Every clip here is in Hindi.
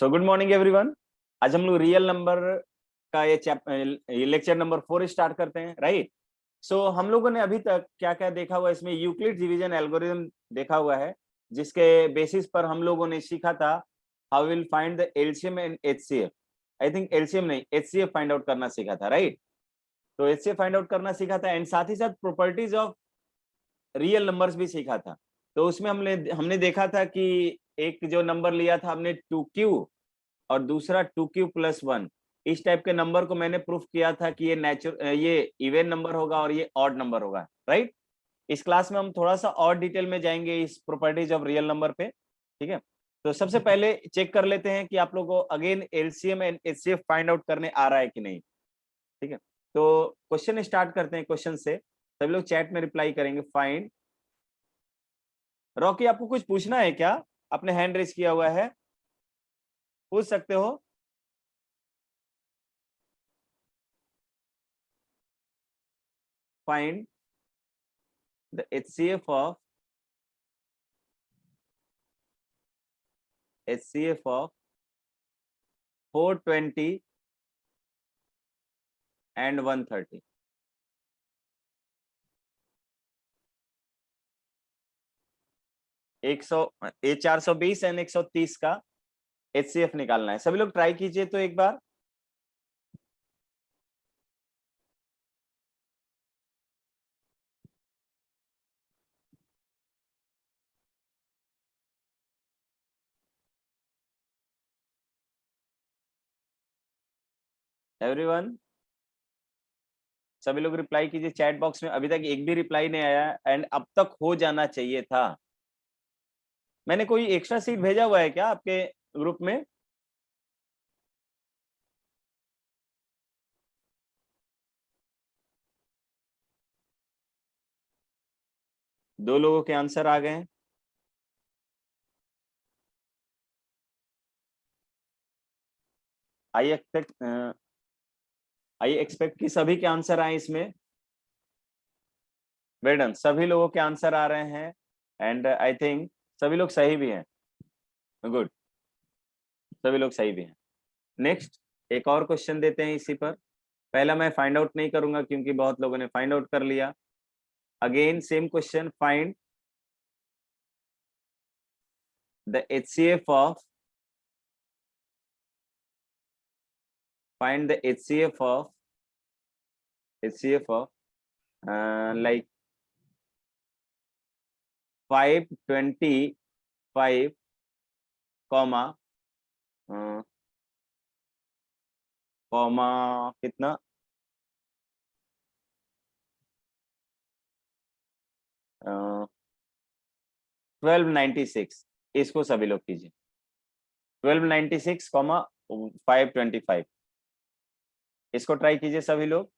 So good morning everyone. आज हम लोग रियल नंबर का ये लेक्चर नंबर 4 स्टार्ट करते हैं, राइट। सो हम लोगों ने अभी तक क्या क्या देखा हुआ है, इसमें यूक्लिड डिवीजन एल्गोरिथम देखा हुआ है, जिसके बेसिस पर हम लोगों ने सीखा था how will find the LCM and HCF. I think LCM नहीं, एचसीएफ फाइंड आउट करना सीखा था, राइट। तो एचसीएफ फाइंड आउट करना सीखा था एंड साथ ही साथ प्रॉपर्टीज ऑफ रियल नंबर्स भी सीखा था। तो उसमें हमने देखा था कि एक जो नंबर लिया था हमने 2q और दूसरा 2q+1, इस टाइप के नंबर को मैंने प्रूफ किया था कि ये इवन नंबर होगा और ये ऑड नंबर होगा, राइट। इस क्लास में हम थोड़ा सा और डिटेल में जाएंगे इस प्रॉपर्टीज ऑफ रियल नंबर पे, ठीक है। तो सबसे पहले चेक कर लेते हैं कि आप लोगों को again LCM and HCF find out करने आ रहा है कि नहीं, ठीक है। तो क्वेश्चन स्टार्ट करते हैं। क्वेश्चन से सभी लोग चैट में रिप्लाई करेंगे। फाइंड रॉकी, आपको कुछ पूछना है क्या? आपने हैंड रेज किया हुआ है, पूछ सकते हो। Find the HCF of 420 and 130। एक सौ 420 एंड 130 का HCF निकालना है। सभी लोग ट्राई कीजिए तो एक बार। एवरीवन, सभी लोग रिप्लाई कीजिए चैट बॉक्स में। अभी तक एक भी रिप्लाई नहीं आया एंड अब तक हो जाना चाहिए था। मैंने कोई एक्स्ट्रा सीट भेजा हुआ है क्या आपके ग्रुप में? दो लोगों के आंसर आ गए हैं। आई एक्सपेक्ट कि सभी के आंसर आए इसमें। वेल डन, सभी लोगों के आंसर आ रहे हैं एंड आई थिंक सभी लोग सही भी हैं। गुड, सभी लोग सही भी हैं। नेक्स्ट एक और क्वेश्चन देते हैं इसी पर। पहला मैं फाइंड आउट नहीं करूंगा क्योंकि बहुत लोगों ने फाइंड आउट कर लिया। Again same question, find the HCF of find the HCF of like 525 comma comma कितना 1296। इसको सभी लोग कीजिए। 1296 कॉमा 525, इसको ट्राई कीजिए सभी लोग।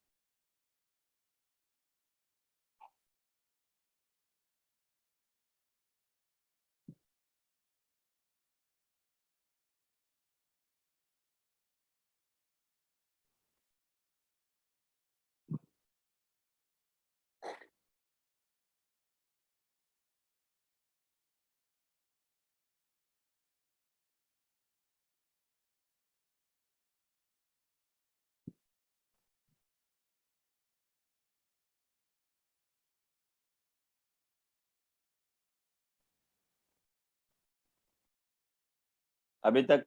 अभी तक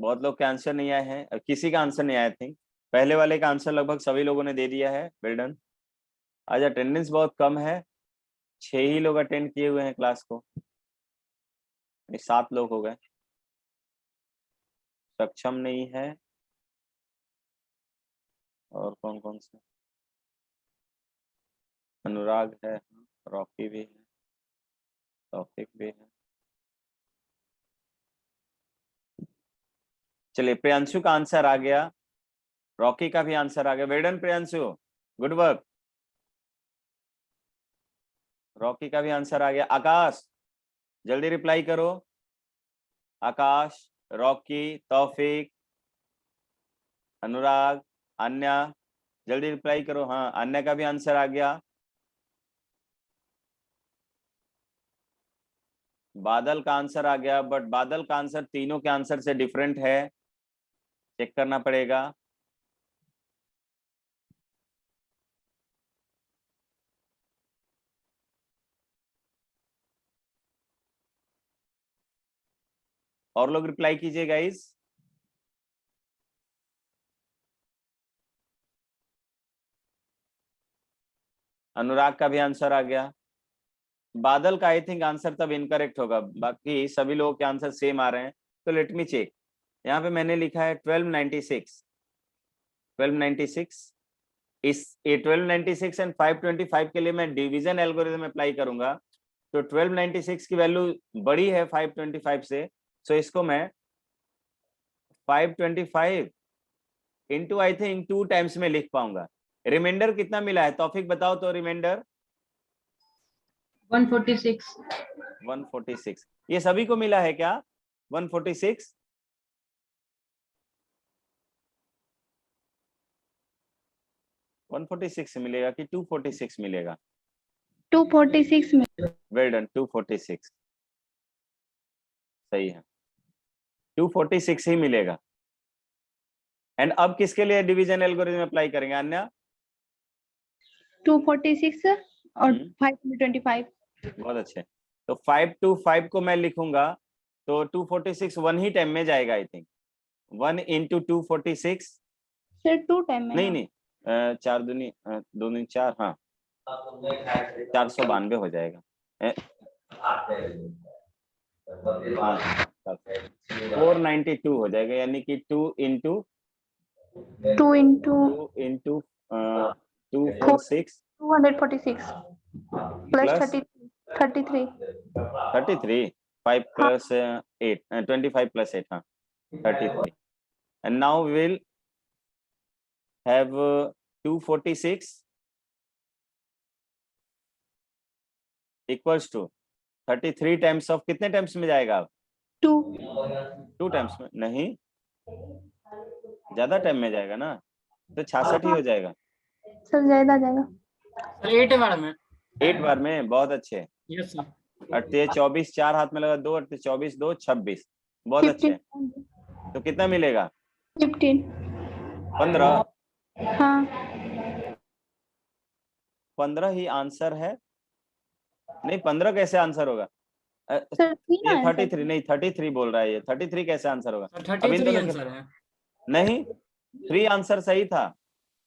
बहुत लोग के आंसर नहीं आए हैं, किसी का आंसर नहीं आया थी। पहले वाले का आंसर लगभग सभी लोगों ने दे दिया है। Well done. आज अटेंडेंस बहुत कम है, 6 ही लोग अटेंड किए हुए हैं क्लास को, 7 लोग हो गए। सक्षम नहीं है और कौन कौन से? अनुराग है, रॉकी भी है, तौफिक भी है। चलिए, प्रियांशु का आंसर आ गया, रॉकी का भी आंसर आ गया। Well done Priyanshu, good work. Rocky का भी आंसर आ गया। आकाश, जल्दी रिप्लाई करो। आकाश, रॉकी, तौफिक, अनुराग, अन्या, जल्दी रिप्लाई करो। हाँ, अन्य का भी आंसर आ गया। बादल का आंसर आ गया, बट बादल का आंसर तीनों के आंसर से डिफरेंट है, चेक करना पड़ेगा। और लोग रिप्लाई कीजिए गाइस। अनुराग का भी आंसर आ गया। बादल का आई थिंक आंसर तब इनकरेक्ट होगा, बाकी सभी लोगों के आंसर सेम आ रहे हैं। तो लेट मी चेक। यहाँ पे मैंने लिखा है 1296। 1296 इस ये 1296 एंड 525 के लिए मैं डिवीजन एल्गोरिथम अप्लाई करूंगा, तो 1296 की वैल्यू बड़ी है 525 से, सो इसको मैं 525 इंटू आई थिंक 2 टाइम्स में लिख पाऊंगा। रिमाइंडर कितना मिला है तौफिक बताओ तो। रिमाइंडर 146। 146 ये सभी को मिला है क्या? 146 146 मिलेगा कि 246 मिलेगा? 246 में। वेल डन, 246 सही है, 246 ही मिलेगा। एंड अब किसके लिए डिवीजन एल्गोरिथम अप्लाई करेंगे अन्य? 246 और 525। बहुत अच्छे। तो 525 को मैं लिखूंगा तो 246 वन ही टाइम में जाएगा I think. 1 into 246 sir 2 time में नहीं ना? नहीं 4 दूनी 2 दूनी 4, हाँ 492 हो जाएगा। हाँ 492 हो जाएगा, यानी कि 2 into 246 246 plus plus 33 33 5 plus 8 25 plus 8 हाँ 33। and now we will have 246 equals to 33 times of कितने टाइम्स में जाएगा? 2 टाइम्स में नहीं, ज्यादा टाइम में जाएगा ना, तो 66 ही हो जाएगा। सर ज्यादा जाएगा सर 8 बार में। 8 बार में, बहुत अच्छे। Yes sir. 38 24 4 हाथ में लगा 2 38 24 2 26, बहुत अच्छे। तो कितना मिलेगा? 15। 15। हाँ 15 ही आंसर है? नहीं 15 कैसे आंसर होगा? सर तीन ये आंसर 33 नहीं 33 बोल रहा है, ये 33 कैसे आंसर होगा? सर अब इन 33 दोनों आंसर है। नहीं 3 आंसर सही था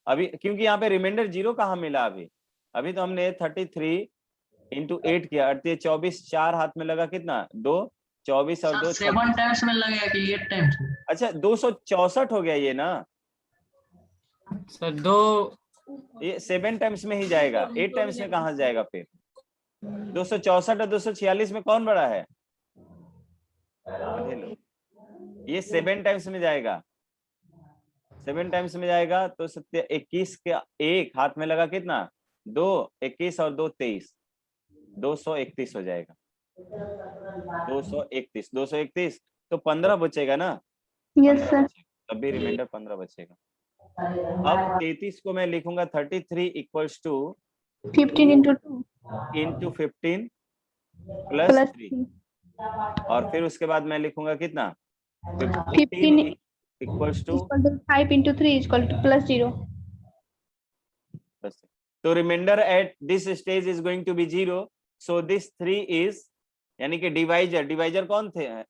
अभी, क्योंकि यहाँ पे रिमाइंडर 0 कहाँ मिला अभी? अभी तो हमने 33 इंटू 8 किया, 38 24 4 हाथ में लगा कितना 2 24 और 2 7 26। टाइम्स में लगेगा कि 8 टाइम्स? अच्छा 264 हो गया ये ना, सर 2 ये 7 टाइम्स में ही जाएगा, 8 टाइम्स में कहाँ जाएगा फिर? 264 और 246 में कौन बड़ा है? ये 7 टाइम्स में जाएगा, 7 टाइम्स में जाएगा तो 21 का 1 हाथ में लगा कितना 2 21 और 2 23 231 हो जाएगा। 231 तो 15 बचेगा ना? Yes 15 sir. बचेगा, तब भी रिमाइंडर 15 बचेगा। अब 33 को मैं लिखूंगा 33 equals to 15 into 2 into 15 plus 3, और फिर उसके बाद मैं लिखूंगा कितना 15 equals to 5 into 3 equal to plus 0। तो remainder at this stage is going to be 0, so this 3 is, यानी कि डिवाइजर कौन है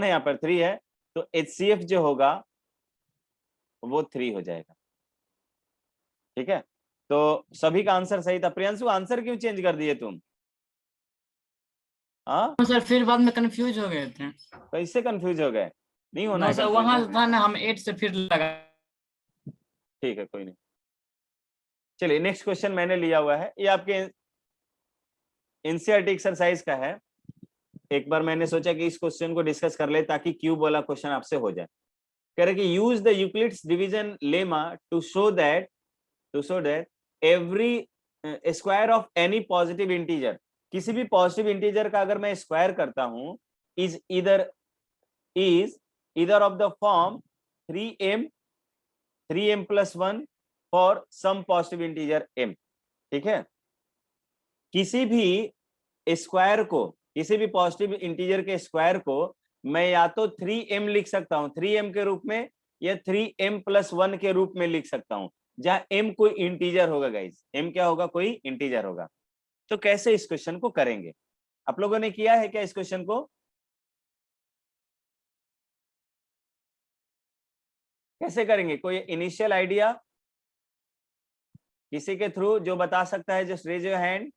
यहाँ पर 3 है, तो HCF जो होगा वो 3 हो जाएगा। ठीक है, तो सभी का आंसर सही था। प्रियांशु आंसर क्यों चेंज कर दिए तुम? हाँ सर फिर बाद में कंफ्यूज हो गए थे। कैसे कंफ्यूज हो गए? नहीं होना नो है सर, वहां कंफ्यूज। था ना, हम 8 से फिर लगा। ठीक है कोई नहीं, चलिए नेक्स्ट क्वेश्चन मैंने लिया हुआ है, ये आपके एनसीईआरटी एक्सरसाइज का है। एक बार मैंने सोचा कि इस क्वेश्चन को डिस्कस कर ले ताकि क्यूब वाला क्वेश्चन आपसे हो जाए। कह रहे कि use the Euclid's division lemma to show that every square of any positive integer, किसी भी पॉजिटिव इंटीजर का अगर मैं स्क्वायर करता हूं, is either of the form 3m plus 1 for some positive integer m। ठीक है, किसी भी स्क्वायर को किसी भी पॉजिटिव इंटीजर के स्क्वायर को मैं या तो 3m लिख सकता हूं 3m के रूप में, या 3m+1 के रूप में लिख सकता हूं, जहां m कोई इंटीजर होगा गाइस। m क्या होगा? कोई इंटीजर होगा। तो कैसे इस क्वेश्चन को करेंगे? आप लोगों ने किया है क्या इस क्वेश्चन को? कैसे करेंगे? कोई इनिशियल आइडिया किसी के थ्रू जो बता सकता है? Just raise your hand.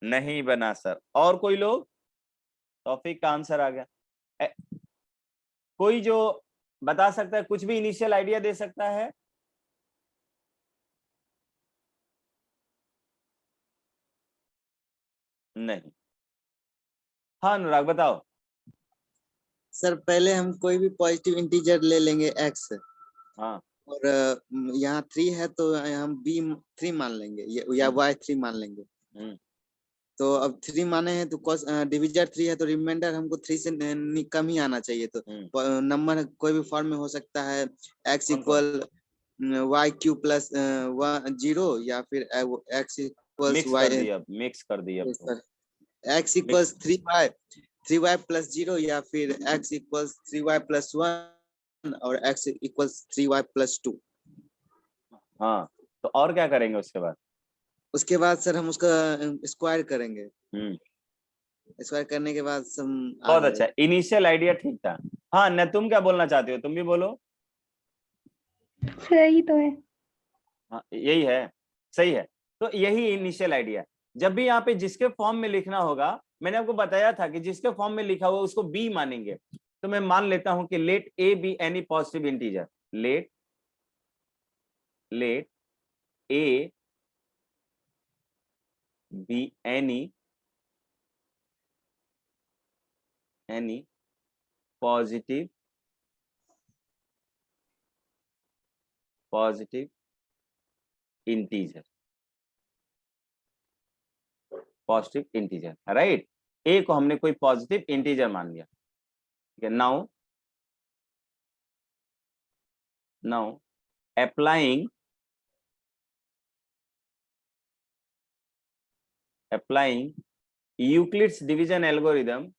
नहीं बना सर। और कोई लोग? तौफीक का आंसर आ गया। कोई जो बता सकता है, कुछ भी इनिशियल आइडिया दे सकता है? नहीं। हाँ अनुराग बताओ। सर पहले हम कोई भी पॉजिटिव इंटीजर ले लेंगे x, हाँ और यहाँ 3 है तो हम b3 मान लेंगे या y3 मान लेंगे। तो अब 3 माने हैं तो cos डिविजर 3 है तो रिमाइंडर हमको 3 से कम ही आना चाहिए। तो नंबर कोई भी फॉर्म में हो सकता है x इक्वल y³ प्लस 0 या फिर x इक्वल्स मिक्स कर दिया x इक्वल्स 3y प्लस 0 या फिर x इक्वल्स 3y प्लस 1 और x इक्वल्स 3y प्लस 2। हाँ तो और क्या करेंगे उसके बाद? उसके बाद सर हम उसका स्क्वायर करेंगे। स्क्वायर करने के बाद बहुत अच्छा, इनिशियल आइडिया ठीक था। हाँ न, तुम क्या बोलना चाहते हो? तुम भी बोलो। सही तो है। हाँ यही है, सही है। तो यही इनिशियल आइडिया। जब भी यहाँ पे जिसके फॉर्म में लिखना होगा, मैंने आपको बताया था कि जिसके फॉर्म में लिखा हुआ उसको बी मानेंगे। तो मैं मान लेता हूं कि let a be any positive integer. Let a be any positive integer, right. A को हमने कोई पॉजिटिव इंटीजर मान लिया। ठीक है। Now applying Euclid's division algorithm,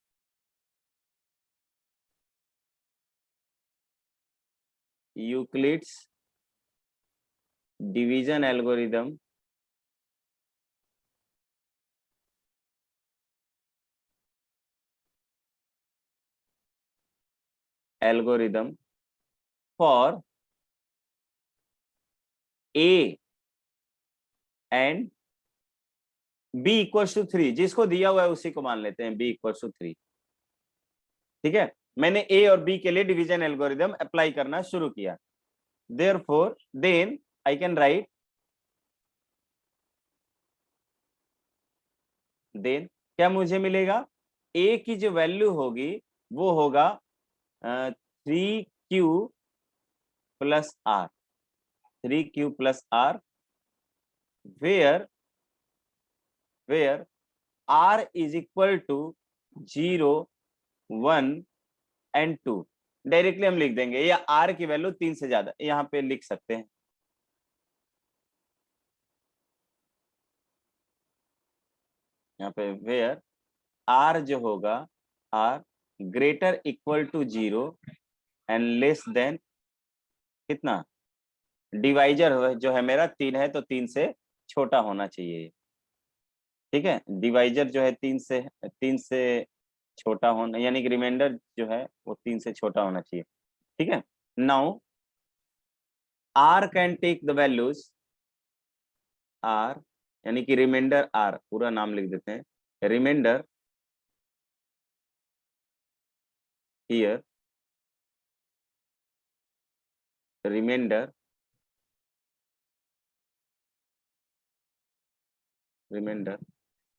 for A and B equals to 3, जिसको दिया हुआ है उसी को मान लेते हैं B equals to 3। ठीक है। मैंने A और B के लिए डिवीजन एल्गोरिदम अप्लाई करना शुरू किया। Therefore, then I can write, then क्या मुझे मिलेगा? A की जो वैल्यू होगी वो होगा 3Q plus R, 3Q plus R, where R is equal to 0, 1 and 2। Directly हम लिख देंगे, या R की वैल्यू 3 से ज्यादा, यहाँ पे लिख सकते हैं। यहाँ पे वेयर R जो होगा, R greater equal to 0 and less than कितना? डिवाइजर जो है मेरा 3 है तो 3 से छोटा होना चाहिए। ठीक है। डिवाइजर जो है 3 से छोटा होना, यानी कि रिमाइंडर जो है वो 3 से छोटा होना चाहिए। ठीक है। Now R can take the values, R यानी कि रिमाइंडर R, पूरा नाम लिख देते हैं, remainder here, remainder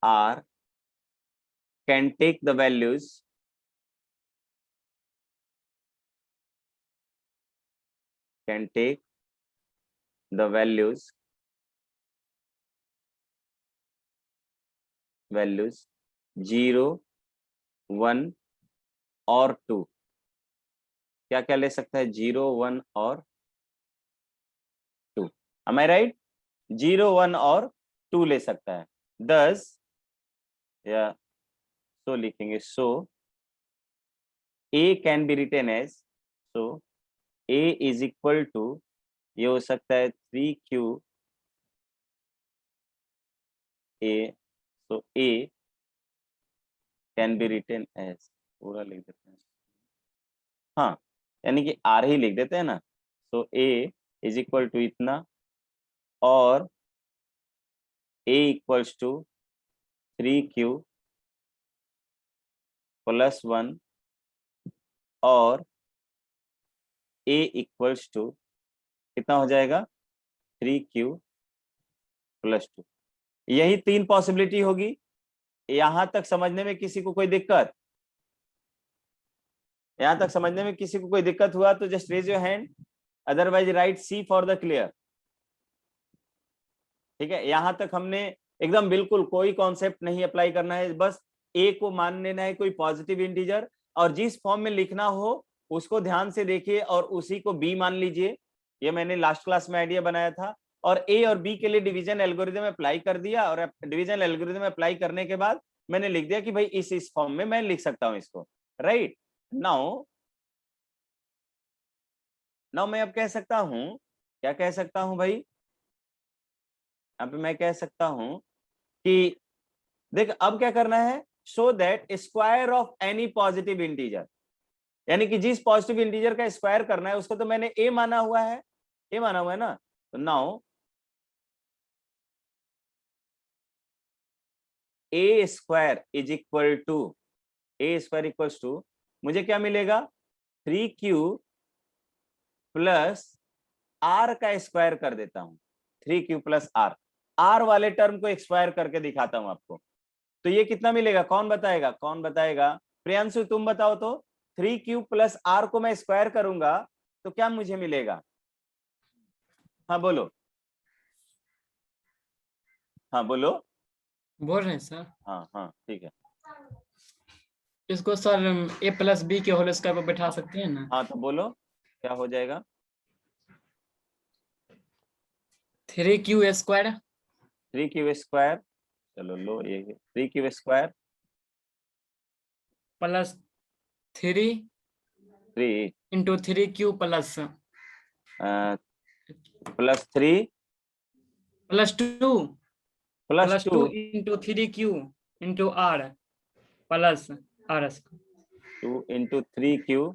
R can take the values values 0, 1 और 2। क्या क्या ले सकता है? 0, 1 और 2। am I right? 0, 1 और 2 ले सकता है। thus या so लिखेंगे, so a can be written as, so a is equal to, ये हो सकता है 3q a, so a can be written as, पूरा लिख देते हैं, हाँ यानी कि r ही लिख देते हैं ना, so a is equal to इतना और a equals to 3q plus 1 और a equals to कितना हो जाएगा 3q प्लस 2। यही 3 पॉसिबिलिटी होगी। यहां तक समझने में किसी को कोई दिक्कत, यहां तक समझने में किसी को कोई दिक्कत हुआ तो just raise your hand, otherwise right see for the clear. ठीक है, यहां तक हमने एकदम बिल्कुल कोई कॉन्सेप्ट नहीं अप्लाई करना है, बस ए को मान लेना है कोई पॉजिटिव इंटीजर, और जिस फॉर्म में लिखना हो उसको ध्यान से देखिए और उसी को बी मान लीजिए। ये मैंने लास्ट क्लास में आइडिया बनाया था, और ए और बी के लिए डिवीजन एल्गोरिथम अप्लाई कर दिया, और डिवीजन एल्गोरिथम अप्लाई करने के बाद मैंने लिख दिया कि भाई इस फॉर्म में मैं लिख सकता हूं इसको, राइट। नाउ मैं अब कह सकता हूं, क्या कह सकता हूं भाई, यहाँ पे मैं कह सकता हूं कि देख अब क्या करना है, show that square of any positive integer, यानी कि जिस पॉजिटिव इंटीजर का स्क्वायर करना है उसको तो मैंने ए माना हुआ है, ए माना हुआ है ना, तो now a square is equal to, a square equals to मुझे क्या मिलेगा 3q प्लस r का स्क्वायर कर देता हूं, 3q प्लस r वाले टर्म को स्क्वायर करके दिखाता हूं आपको, तो ये कितना मिलेगा, कौन बताएगा, कौन बताएगा, प्रियांशु तुम बताओ तो। 3q प्लस r को मैं स्क्वायर करूंगा तो क्या मुझे मिलेगा, हाँ बोलो, हाँ बोलो, बोल रहे हैं सर। हाँ हाँ ठीक है, इसको सर ए प्लस बी के होल स्क्वायर पर बैठा सकते हैं ना। हाँ तो बोलो क्या हो जाएगा, 3q स्क्वायर 3q स्क्वायर, चलो लो ये 3q square plus 3 3 into 3q plus plus 3 plus 2 plus plus 2 into 3q into r plus r square. 2 into 3q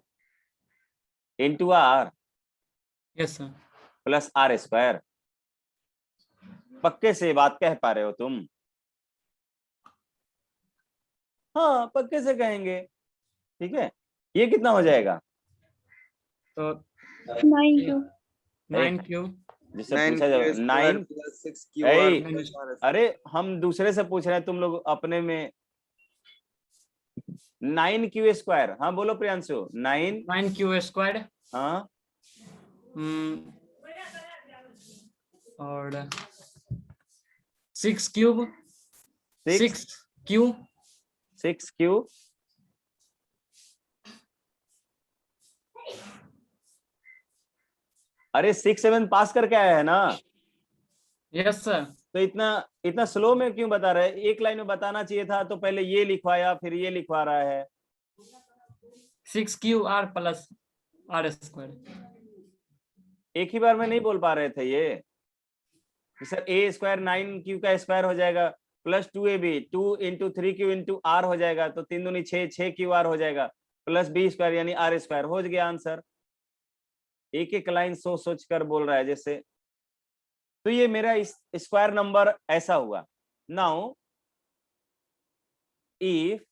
into r yes sir. Plus r square. पक्के से बात कह पा रहे हो तुम, हाँ पक्के से कहेंगे, ठीक है। ये कितना हो जाएगा, तो 9q 9q जिससे पूछा जाए 9, प्लस 6q minus- अरे हम दूसरे से पूछ रहे हैं, तुम लोग अपने में 9q स्क्वायर, हाँ बोलो प्रियांशु 9q स्क्वायर हाँ और 6 क्यूब 6q 6q अरे 6 7 पास करके आया है ना, यस सर। तो इतना स्लो में क्यों बता रहे हैं, एक लाइन में बताना चाहिए था, तो पहले ये लिखवाया फिर ये लिखवा रहा है। 6qr प्लस r स्क्वायर एक ही बार में नहीं बोल पा रहे थे ये कि सर ए स्क्वायर 9q का स्क्वायर हो जाएगा plus 2ab 2 into 3q into r हो जाएगा, तो 3 दूनी 6 6qr हो जाएगा प्लस b स्क्वायर यानी r स्क्वायर, हो गया आंसर। एक एक लाइन सोच सोच कर बोल रहा है जैसे, तो ये मेरा स्क्वायर नंबर ऐसा हुआ। Now if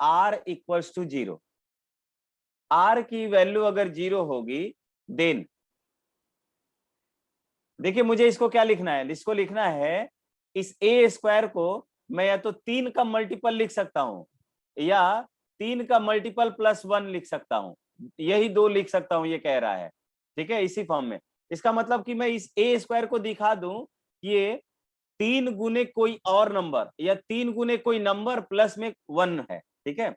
r equals to 0, r की वैल्यू अगर 0 होगी देन देखिए मुझे इसको क्या लिखना है, इसको लिखना है इस ए स्क्वायर को मैं या तो 3 का मल्टीपल लिख सकता हूं या 3 का मल्टीपल प्लस 1 लिख सकता हूं, यही 2 लिख सकता हूं, ये कह रहा है, ठीक है, इसी फॉर्म में। इसका मतलब कि मैं इस ए स्क्वायर को दिखा दूं ये 3 गुने कोई और नंबर या 3 गुने कोई नंबर प्लस में 1 है, ठीक है।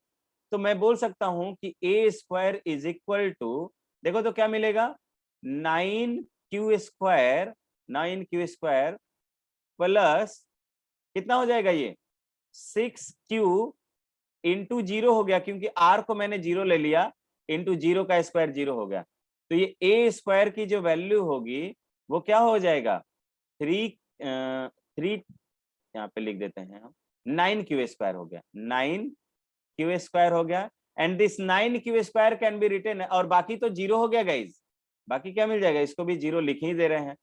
तो मैं बोल सकता हूं कि ए स्क्वायर इज इक्वल टू, देखो तो क्या मिलेगा 9q स्क्वायर प्लस कितना हो जाएगा ये 6q इंटू 0 हो गया, क्योंकि r को मैंने 0 ले लिया, इंटू 0 का स्क्वायर 0 हो गया। तो ये a स्क्वायर की जो वैल्यू होगी वो क्या हो जाएगा 3 यहाँ पे लिख देते हैं हम 9q स्क्वायर हो गया, 9q स्क्वायर हो गया। And this 9q square can be written, और बाकी तो 0 हो गया गाइज, बाकी क्या मिल जाएगा, इसको भी 0 लिख ही दे रहे हैं,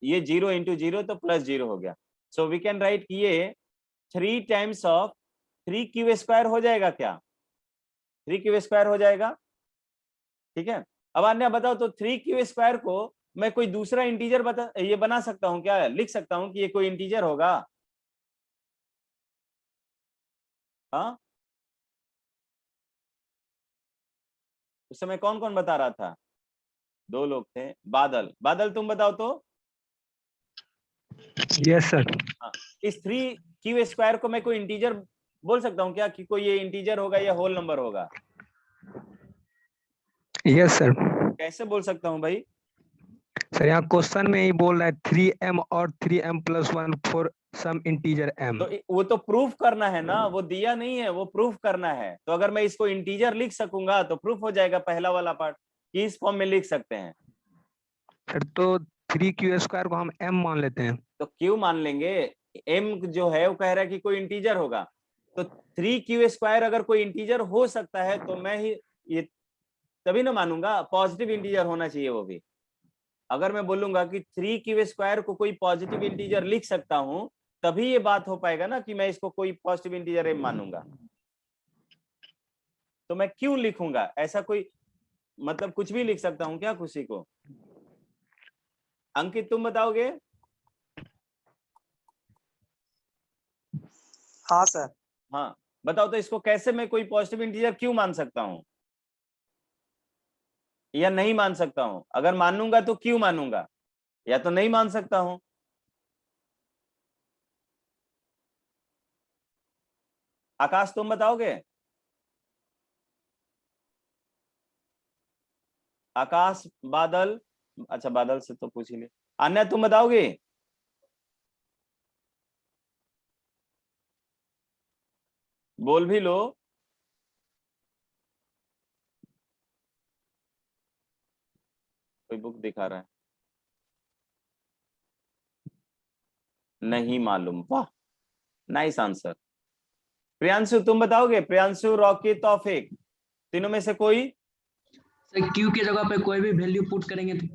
ये 0 इंटू 0 तो प्लस 0 हो गया। सो वी कैन राइट कि ये 3 टाइम्स ऑफ 3q स्क्वायर हो जाएगा, क्या 3q स्क्वायर हो जाएगा, ठीक है। अब अन्य बताओ, तो 3q स्क्वायर को मैं कोई दूसरा इंटीजर ये बना सकता हूँ क्या, लिख सकता हूँ कि ये कोई इंटीजर होगा? हाँ, उस समय कौन कौन बता रहा था? 2 लोग थे, बादल, बादल तुम बताओ तो। Yes sir. हाँ, इस 3q स्क्वायर को मैं कोई इंटीजर बोल सकता हूँ क्या, कि कोई ये इंटीजर होगा या होल नंबर होगा? Yes sir. कैसे बोल सकता हूँ भाई? सर यहाँ क्वेश्चन में ही बोल रहा है 3m और 3m+1 for some integer m। तो वो तो प्रूफ करना है ना, वो दिया नहीं है, वो प्रूफ करना है। तो अगर मैं इसको इंटीजर लिख सकूंगा तो प्रूफ हो जाएगा पहला वाला पार्ट, कि इस फॉर्म में लिख सकते हैं। सर तो 3q स्क्वायर को हम m मान लेते हैं। तो क्यों मान लेंगे, m जो है वो कह रहा है कि कोई इंटीजर होगा, तो 3q स्क्वायर अगर कोई इंटीजर हो सकता है तो मैं ही ये तभी ना मानूंगा, पॉजिटिव इंटीजर होना चाहिए वो भी। अगर मैं बोलूंगा कि 3q स्क्वायर को कोई पॉजिटिव इंटीजर लिख सकता हूं, तभी ये बात हो पाएगा ना कि मैं इसको कोई पॉजिटिव इंटीजर m मानूंगा। तो मैं क्यों लिखूंगा ऐसा, कोई मतलब कुछ भी लिख सकता हूं क्या खुशी को? अंकित तुम बताओगे? हाँ सर। हाँ बताओ, तो इसको कैसे मैं कोई पॉजिटिव इंटीजर क्यों मान सकता हूं या नहीं मान सकता हूं? अगर मानूंगा तो क्यों मानूंगा, या तो नहीं मान सकता हूं? आकाश तुम बताओगे? आकाश, बादल, अच्छा बादल से तो पूछ ही ले। अन्य तुम बताओगे? बोल भी लो। कोई बुक दिखा रहा है, नहीं मालूम, वाह नाइस आंसर। प्रियांशु तुम बताओगे? प्रियांशु, रॉकी, तौफिक, तीनों में से कोई? सर क्यू के जगह पे कोई भी वैल्यू पुट करेंगे तो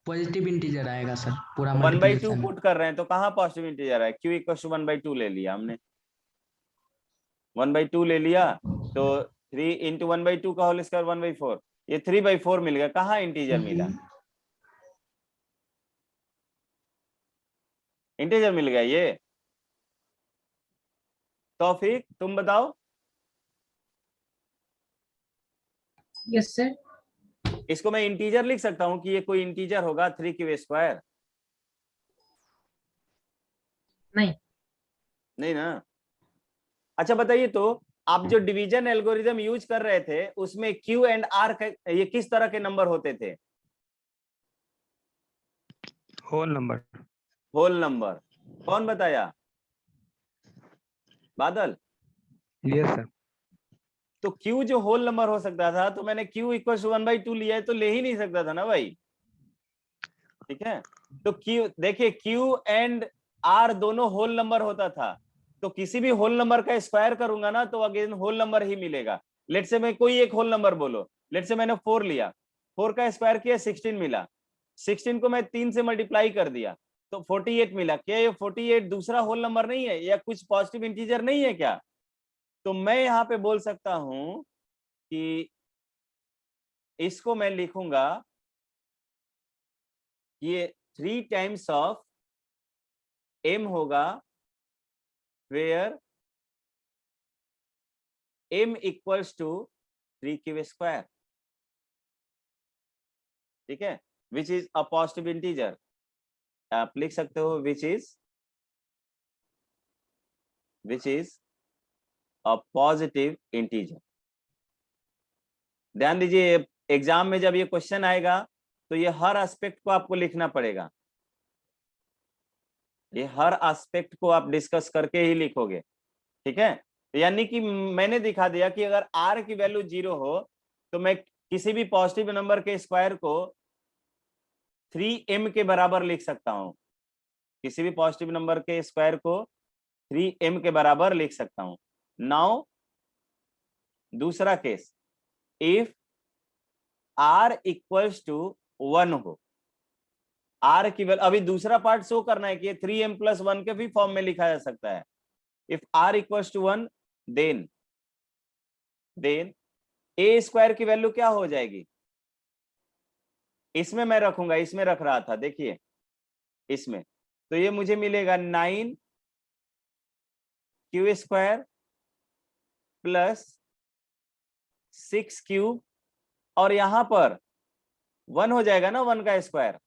पॉजिटिव इंटीजर आएगा सर, पूरा 1/2 मल्टीप्लिकेशन। पुट कर रहे हैं तो कहाँ पॉजिटिव इंटीजर है? q = 1/2 ले लिया हमने, 1/2 ले लिया, तो 3 × 1/2 का होल स्क्वायर 1/4, ये 3/4 मिल गया। कहाँ इंटीजर मिला? इंटीजर मिल गया ये। तौफीक तुम बताओ। Yes sir. इसको मैं इंटीजर लिख सकता हूं कि ये कोई इंटीजर होगा 3q स्क्वायर? नहीं। नहीं ना। अच्छा बताइए, तो आप जो डिवीजन एल्गोरिदम यूज कर रहे थे उसमें q एंड r ये किस तरह के नंबर होते थे? Whole number. Whole number. कौन बताया? बादल। Yes sir. तो q जो होल नंबर हो सकता था, तो मैंने q = 1/2 लिया है, तो ले ही नहीं सकता था ना भाई, ठीक है। तो q देखिए, q एंड r दोनों होल नंबर होता था, तो किसी भी होल नंबर का स्क्वायर करूंगा ना तो अगेन होल नंबर ही मिलेगा। लेट से मैं कोई एक होल नंबर बोलो, लेट से मैंने 4 लिया, 4 का स्क्वायर किया 16 मिला, 16 को मैं 3 से मल्टीप्लाई कर दिया तो 48 मिला। क्या ये 48 दूसरा होल नंबर नहीं है या कुछ पॉजिटिव इंटीजर नहीं है क्या? तो मैं यहाँ पे बोल सकता हूं कि इसको मैं लिखूंगा, ये 3 टाइम्स ऑफ m होगा, वेयर m = 3q स्क्वायर, ठीक है, which is a positive integer. आप लिख सकते हो which is a positive integer. ध्यान दीजिए, एग्जाम में जब ये क्वेश्चन आएगा तो ये हर एस्पेक्ट को आपको लिखना पड़ेगा, ये हर एस्पेक्ट को आप डिस्कस करके ही लिखोगे, ठीक है। यानी कि मैंने दिखा दिया कि अगर r की वैल्यू 0 हो तो मैं किसी भी पॉजिटिव नंबर के स्क्वायर को 3m के बराबर लिख सकता हूं, किसी भी पॉजिटिव नंबर के स्क्वायर को 3m के बराबर लिख सकता हूं। नाउ दूसरा case, if r equals to 1 हो, r की वैल्यू, अभी दूसरा पार्ट शो करना है कि ये 3m प्लस 1 के भी फॉर्म में लिखा जा सकता है। If r equals to 1 then a square की वैल्यू क्या हो जाएगी, इसमें मैं रखूंगा, इसमें रख रहा था, देखिए इसमें, तो ये मुझे मिलेगा 9q स्क्वायर प्लस 6q, और यहां पर 1 हो जाएगा ना, 1 का स्क्वायर।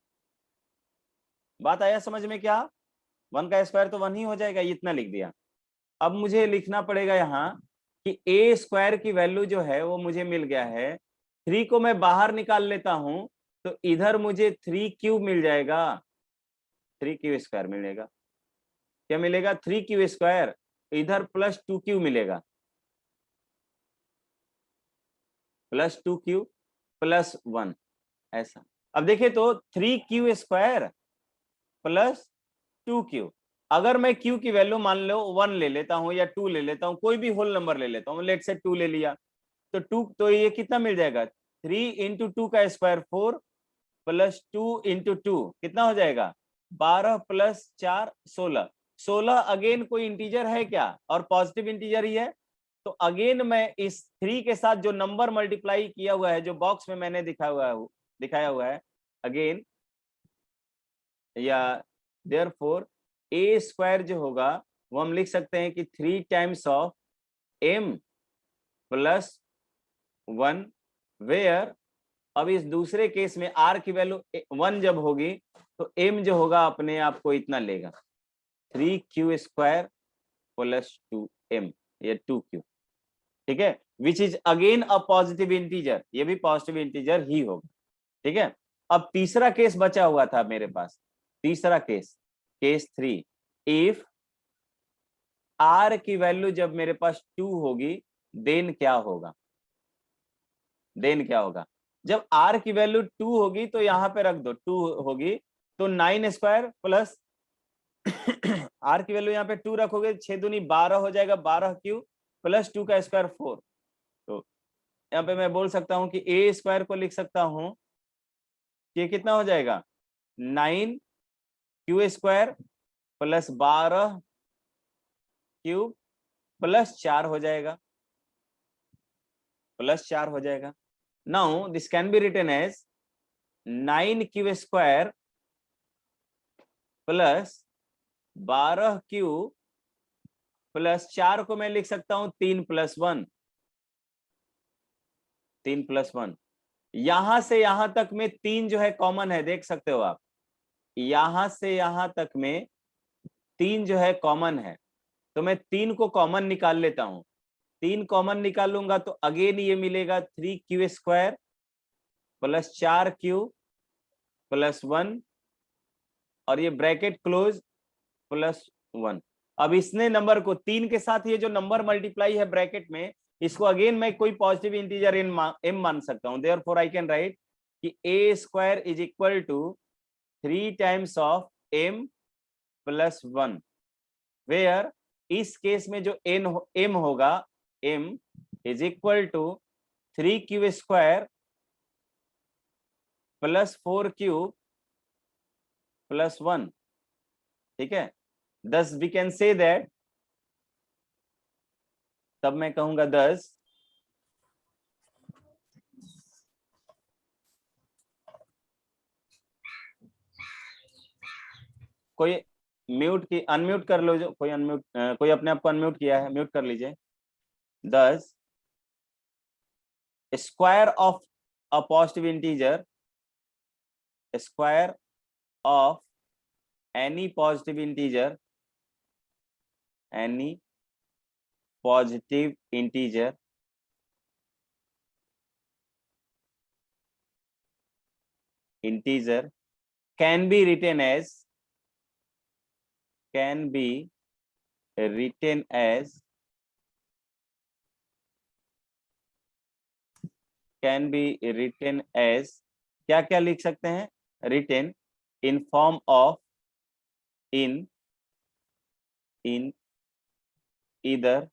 बात आया समझ में क्या? 1 का स्क्वायर तो 1 ही हो जाएगा, इतना लिख दिया। अब मुझे लिखना पड़ेगा यहाँ कि ए स्क्वायर की वैल्यू जो है वो मुझे मिल गया है, 3 को मैं बाहर निकाल लेता हूं तो इधर मुझे 3q मिल जाएगा, 3q स्क्वायर मिलेगा। क्या मिलेगा? 3q स्क्वायर, इधर प्लस 2q मिलेगा, प्लस 2q प्लस 1, ऐसा। अब देखिए तो 3q स्क्वायर प्लस 2q, अगर मैं q की वैल्यू मान लो 1 ले लेता हूं या 2 ले लेता हूं, कोई भी होल नंबर ले लेता हूं, लेट से 2 ले लिया, तो 2, तो ये कितना मिल जाएगा? 3 इंटू 2 का स्क्वायर 4 प्लस 2 इंटू 2 कितना हो जाएगा? 12 प्लस 4 16। 16 अगेन कोई इंटीजर है क्या? और पॉजिटिव इंटीजर ही है, तो अगेन मैं इस 3 के साथ जो नंबर मल्टीप्लाई किया हुआ है, जो बॉक्स में मैंने दिखाया हुआ है अगेन, या देयरफॉर ए स्क्वायर जो होगा वो हम लिख सकते हैं कि 3 times of m plus 1, where, अब इस दूसरे केस में r की वैल्यू 1 जब होगी तो m जो होगा अपने आप को इतना लेगा, 3q स्क्वायर प्लस 2m, ये 2q, ठीक है, which is again a positive integer, ये भी पॉजिटिव इंटीजर ही होगा, ठीक है। अब तीसरा केस बचा हुआ था मेरे पास, तीसरा केस, केस 3, इफ r की वैल्यू जब मेरे पास 2 होगी देन क्या होगा? देन क्या होगा? जब r की वैल्यू 2 होगी तो यहां पे रख दो, 2 होगी तो 9 स्क्वायर प्लस r की वैल्यू यहाँ पे 2 रखोगे, 6 दूनी 12 हो जाएगा, 12q प्लस 2 का स्क्वायर 4, तो यहाँ पे मैं बोल सकता हूं कि a स्क्वायर को लिख सकता हूं कि कितना हो जाएगा? 9q square plus 12 cube plus 4 हो जाएगा, प्लस 4 हो जाएगा। Now this can be written as 9q square plus 12q plus 4 को मैं लिख सकता हूं 3 प्लस 1, 3 प्लस 1, यहां से यहां तक में 3 जो है कॉमन है, देख सकते हो आप, यहां से यहां तक में 3 जो है कॉमन है, तो मैं 3 को कॉमन निकाल लेता हूं, 3 कॉमन निकालूंगा तो अगेन ये मिलेगा 3q square plus 4q plus 1, और ये ब्रैकेट क्लोज प्लस 1। अब इसने नंबर को 3 के साथ ये जो नंबर मल्टीप्लाई है ब्रैकेट में, इसको अगेन मैं कोई पॉजिटिव इंटीजर m मान सकता हूं, देयरफॉर आई कैन राइट कि a square is equal to 3 times of m plus 1, where इस केस में जो m होगा, m is equal to 3q square plus 4q plus 1, ठीक है। thus we can say that, तब मैं कहूंगा 10 कोई म्यूट की अनम्यूट कर लो, जो कोई अनम्यूट, कोई अपने आप को अनम्यूट किया है म्यूट कर लीजिए। 10 square of a positive integer, square of any positive integer, any positive integer can be written as can be written as क्या क्या लिख सकते हैं? written in form of in either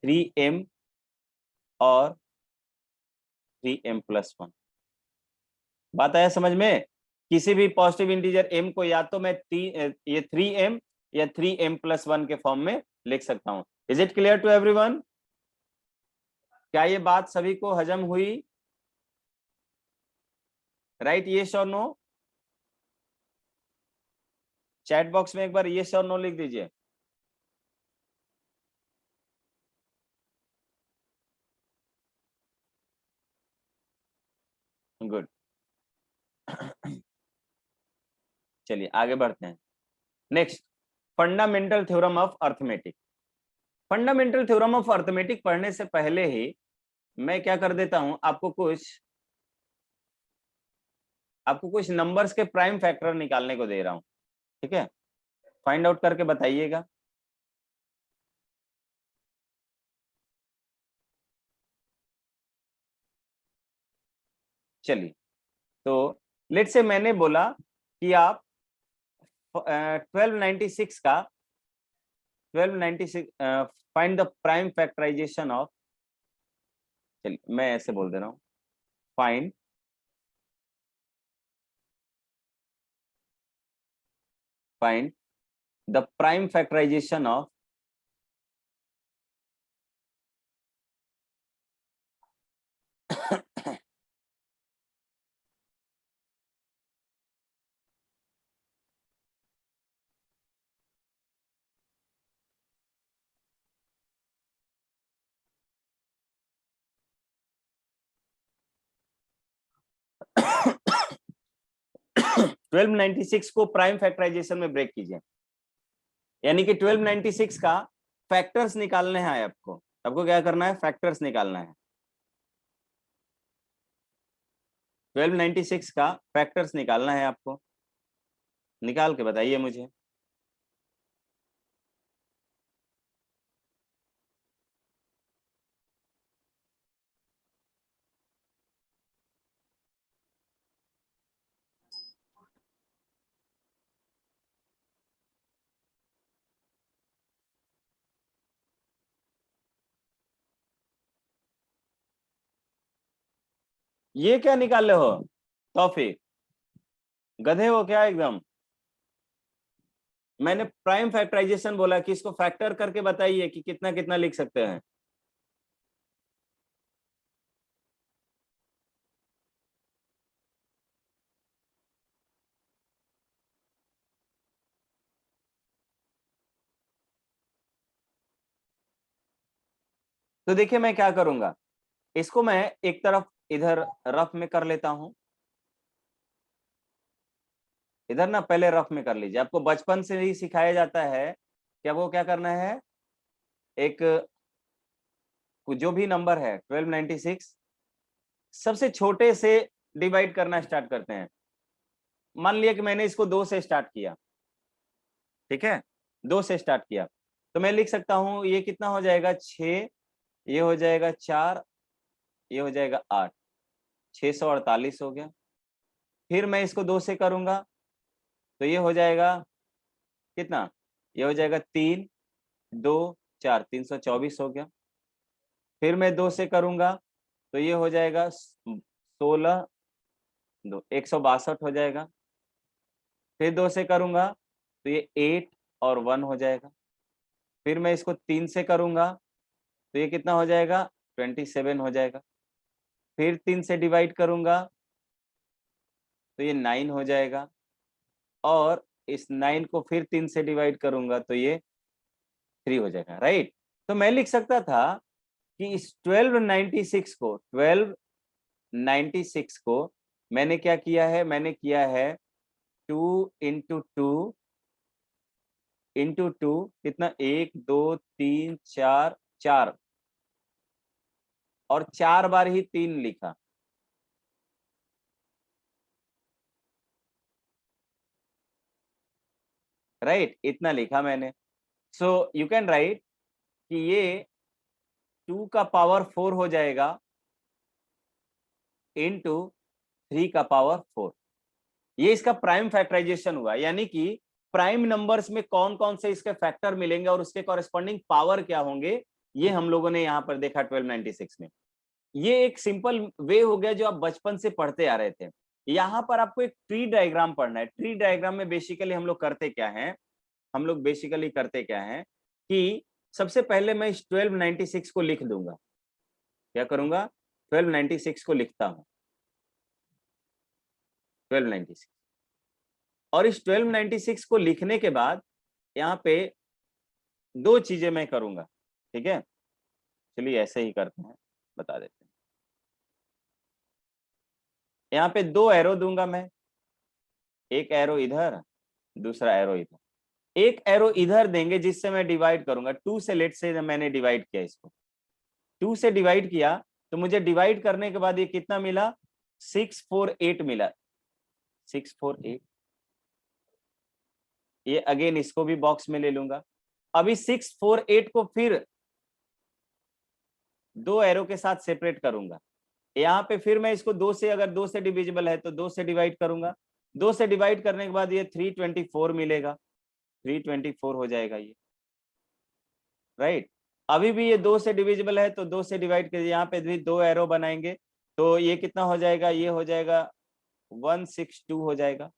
3m और 3m plus 1। बात आया समझ में? किसी भी पॉजिटिव इंटीजर m को या तो मैं ये 3m या 3m plus 1 के फॉर्म में लिख सकता हूं। Is it clear to everyone? क्या ये बात सभी को हजम हुई? राइट, यस और नो? चैट बॉक्स में एक बार यस और नो लिख दीजिए। गुड। चलिए आगे बढ़ते हैं। Next, fundamental theorem of arithmetic. Fundamental theorem of arithmetic पढ़ने से पहले ही मैं क्या कर देता हूं, आपको कुछ नंबर्स के प्राइम फैक्टर निकालने को दे रहा हूं। ठीक है, फाइंड आउट करके बताइएगा। चलिए, तो लेट्स से मैंने बोला कि आप 1296 find the prime factorization of, चलिए मैं ऐसे बोल दे रहा हूं, find the prime factorization of 1296 को प्राइम फैक्टराइजेशन में ब्रेक कीजिए, यानी कि 1296 का फैक्टर्स निकालने हैं आपको क्या करना है? फैक्टर्स निकालना है। 1296 का फैक्टर्स निकालना है आपको, निकाल के बताइए मुझे। ये क्या निकाल रहे हो तौफीक? गधे हो क्या एकदम? मैंने प्राइम फैक्टराइजेशन बोला कि इसको फैक्टर करके बताइए कि कितना कितना लिख सकते हैं। तो देखिए मैं क्या करूंगा, इसको मैं एक तरफ इधर रफ में कर लेता हूं। इधर ना पहले रफ में कर लीजिए, आपको बचपन से ही सिखाया जाता है कि आपको क्या करना है। एक जो भी नंबर है 1296 सबसे छोटे से डिवाइड करना स्टार्ट करते हैं। मान लिया कि मैंने इसको 2 से स्टार्ट किया, ठीक है, 2 से स्टार्ट किया, तो मैं लिख सकता हूं ये कितना हो जाएगा 6, ये हो जाएगा 4, ये हो जाएगा 8, 648 हो गया। फिर मैं इसको 2 से करूंगा तो ये हो जाएगा कितना? ये हो जाएगा 3, 2, 4, 324 हो गया। फिर मैं 2 से करूंगा तो ये हो जाएगा 16, 2, 162 हो जाएगा। फिर 2 से करूंगा तो ये 8 और 1 हो जाएगा। फिर मैं इसको 3 से करूंगा तो ये कितना हो जाएगा? 27 हो जाएगा। फिर 3 से डिवाइड करूंगा तो ये 9 हो जाएगा, और इस 9 को फिर 3 से डिवाइड करूंगा तो ये 3 हो जाएगा। राइट, तो मैं लिख सकता था कि इस 1296 को मैंने क्या किया है? मैंने किया है 2 इंटू 2 कितना? 1, 2, 3, 4 और 4 बार ही 3 लिखा। राइट, इतना लिखा मैंने। सो यू कैन राइट कि ये 2 का पावर 4 हो जाएगा इनटू 3 का पावर 4। ये इसका प्राइम फैक्टराइजेशन हुआ, यानी कि प्राइम नंबर्स में कौन कौन से इसके फैक्टर मिलेंगे और उसके कॉरेस्पॉन्डिंग पावर क्या होंगे, ये हम लोगों ने यहाँ पर देखा 1296 में। ये एक सिंपल वे हो गया जो आप बचपन से पढ़ते आ रहे थे। यहाँ पर आपको एक ट्री डायग्राम पढ़ना है। ट्री डायग्राम में बेसिकली हम लोग करते क्या है, कि सबसे पहले मैं इस 1296 को लिख दूंगा। क्या करूंगा, 1296 को लिखता हूं, 1296। और इस 1296 को लिखने के बाद यहाँ पे 2 चीजें मैं करूंगा, ठीक है। चलिए ऐसे ही करते हैं, बता देते हैं। यहाँ पे 2 एरो दूंगा मैं, एक एरो इधर, दूसरा एरो इधर। एक एरो इधर देंगे जिससे मैं डिवाइड करूंगा 2 से। लेट से मैंने डिवाइड किया, इसको 2 से डिवाइड किया तो मुझे डिवाइड करने के बाद ये कितना मिला, 648 मिला, 648। ये अगेन इसको भी बॉक्स में ले लूंगा। अभी 648 को फिर 2 एरो के साथ सेपरेट करूंगा। यहाँ पे फिर मैं इसको 2 से, अगर 2 से डिविजिबल है तो 2 से डिवाइड करूंगा। 2 से डिवाइड करने के बाद ये 324 मिलेगा, 324 हो जाएगा ये, राइट। अभी भी ये 2 से डिविजिबल है तो 2 से डिवाइड कर, यहाँ पे भी 2 एरो बनाएंगे तो ये कितना हो जाएगा, ये हो जाएगा 162 हो जाएगा।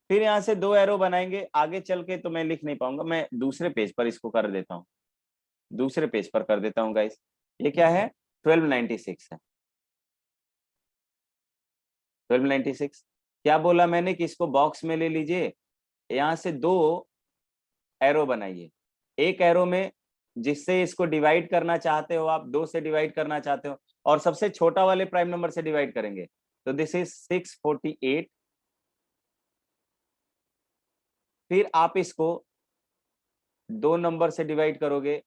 फिर यहाँ से 2 एरो बनाएंगे, आगे चल के तो मैं लिख नहीं पाऊंगा, मैं दूसरे पेज पर इसको कर देता हूँ, दूसरे पेज पर कर देता हूँ गाइस। ये क्या है, 1296 है, 1296। क्या बोला मैंने कि इसको बॉक्स में ले लीजिए, यहाँ से 2 एरो बनाइए। एक एरो में जिससे इसको डिवाइड करना चाहते हो आप, 2 से डिवाइड करना चाहते हो, और सबसे छोटा वाले प्राइम नंबर से डिवाइड करेंगे तो दिस इज 648। फिर आप इसको 2 नंबर से डिवाइड करोगे,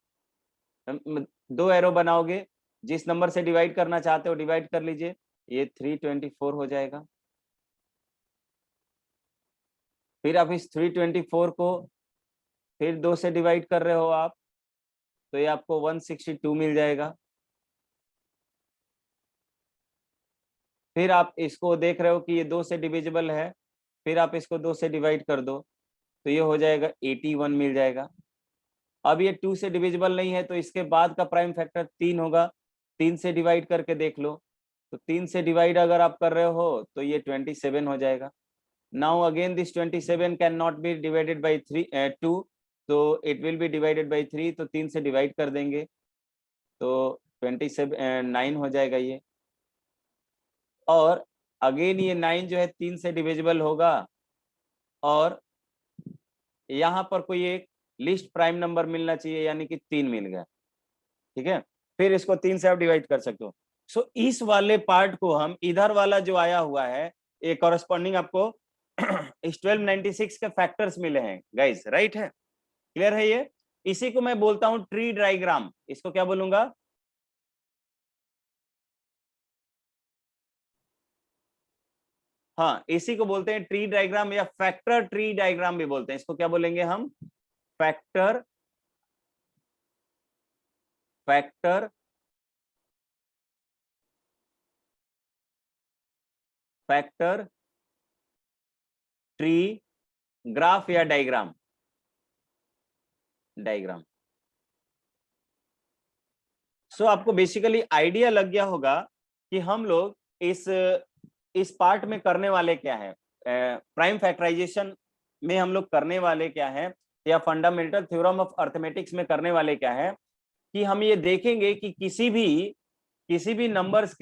2 एरो बनाओगे, जिस नंबर से डिवाइड करना चाहते हो डिवाइड कर लीजिए, ये 324 हो जाएगा। फिर आप इस 324 को फिर 2 से डिवाइड कर रहे हो आप, तो ये आपको 162 मिल जाएगा। फिर आप इसको देख रहे हो कि ये 2 से डिविजिबल है, फिर आप इसको 2 से डिवाइड कर दो तो ये हो जाएगा 81 मिल जाएगा। अब ये 2 से डिविजिबल नहीं है तो इसके बाद का प्राइम फैक्टर 3 होगा, 3 से डिवाइड करके देख लो, तो 3 से डिवाइड अगर आप कर रहे हो तो ये 27 हो जाएगा। Now again this 27 can not be divided by 2, तो it will be divided by 3, तो 3 से डिवाइड कर देंगे तो 9 हो जाएगा ये। और अगेन ये 9 जो है 3 से डिविजिबल होगा, और यहाँ पर कोई एक लिस्ट प्राइम नंबर मिलना चाहिए, यानी कि 3 मिल गया, ठीक है। फिर इसको 3 से आप डिवाइड कर सकते हो। सो इस वाले पार्ट को हम, इधर वाला जो आया हुआ है, ये कॉरेस्पॉन्डिंग आपको इस 1296 के फैक्टर्स मिले हैं गाइस, राइट है, क्लियर है ये। इसी को मैं बोलता हूं ट्री डायग्राम। इसको क्या बोलूंगा, हाँ इसी को बोलते हैं ट्री डायग्राम, या फैक्टर ट्री डायग्राम भी बोलते हैं। इसको क्या बोलेंगे हम, फैक्टर ट्री ग्राफ या डायग्राम। सो आपको बेसिकली आइडिया लग गया होगा कि हम लोग इस पार्ट में करने वाले क्या है, प्राइम फैक्टराइजेशन में हम लोग करने वाले क्या है, या फंडामेंटल थ्योरम ऑफ अर्थमेटिक्स में करने वाले क्या है, कि हम ये देखेंगे कि किसी भी नंबर्स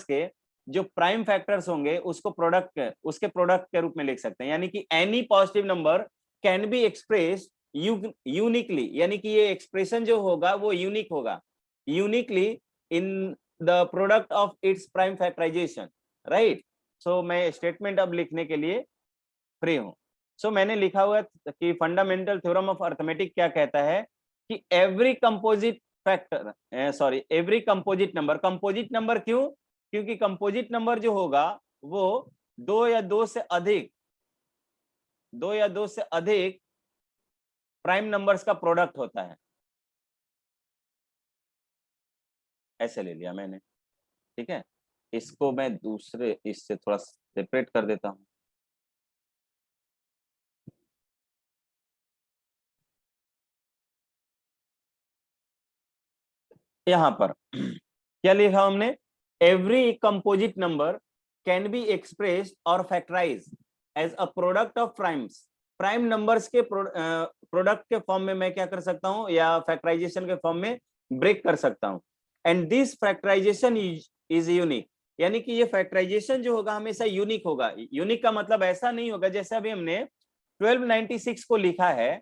के जो प्राइम फैक्टर्स होंगे उसके प्रोडक्ट के रूप में लिख सकते हैं। यानी कि any positive number can be express uniquely, यानी कि ये एक्सप्रेशन जो होगा वो यूनिक होगा, uniquely in the product of its prime factorization, right. So मैं स्टेटमेंट अब लिखने के लिए फ्री हूं। सो मैंने लिखा हुआ कि फंडामेंटल थ्योरम ऑफ अर्थमेटिक क्या कहता है कि एवरी कंपोजिट नंबर, क्योंकि कंपोजिट नंबर जो होगा वो 2 या 2 से अधिक दो या दो से अधिक प्राइम नंबर्स का प्रोडक्ट होता है, ऐसे ले लिया मैंने, ठीक है। इसको मैं दूसरे इससे थोड़ा सेपरेट कर देता हूं। यहां पर क्या लिखा हमने, every composite number can be expressed और factorize as a product of primes. Prime numbers के प्रोडक्ट के फॉर्म में मैं क्या कर सकता हूं, या फैक्टराइजेशन के फॉर्म में ब्रेक कर सकता हूं। And this factorization is unique, यानी कि ये फैक्टराइजेशन जो होगा हमेशा यूनिक होगा। यूनिक का मतलब ऐसा नहीं होगा जैसे अभी हमने 1296 को लिखा है,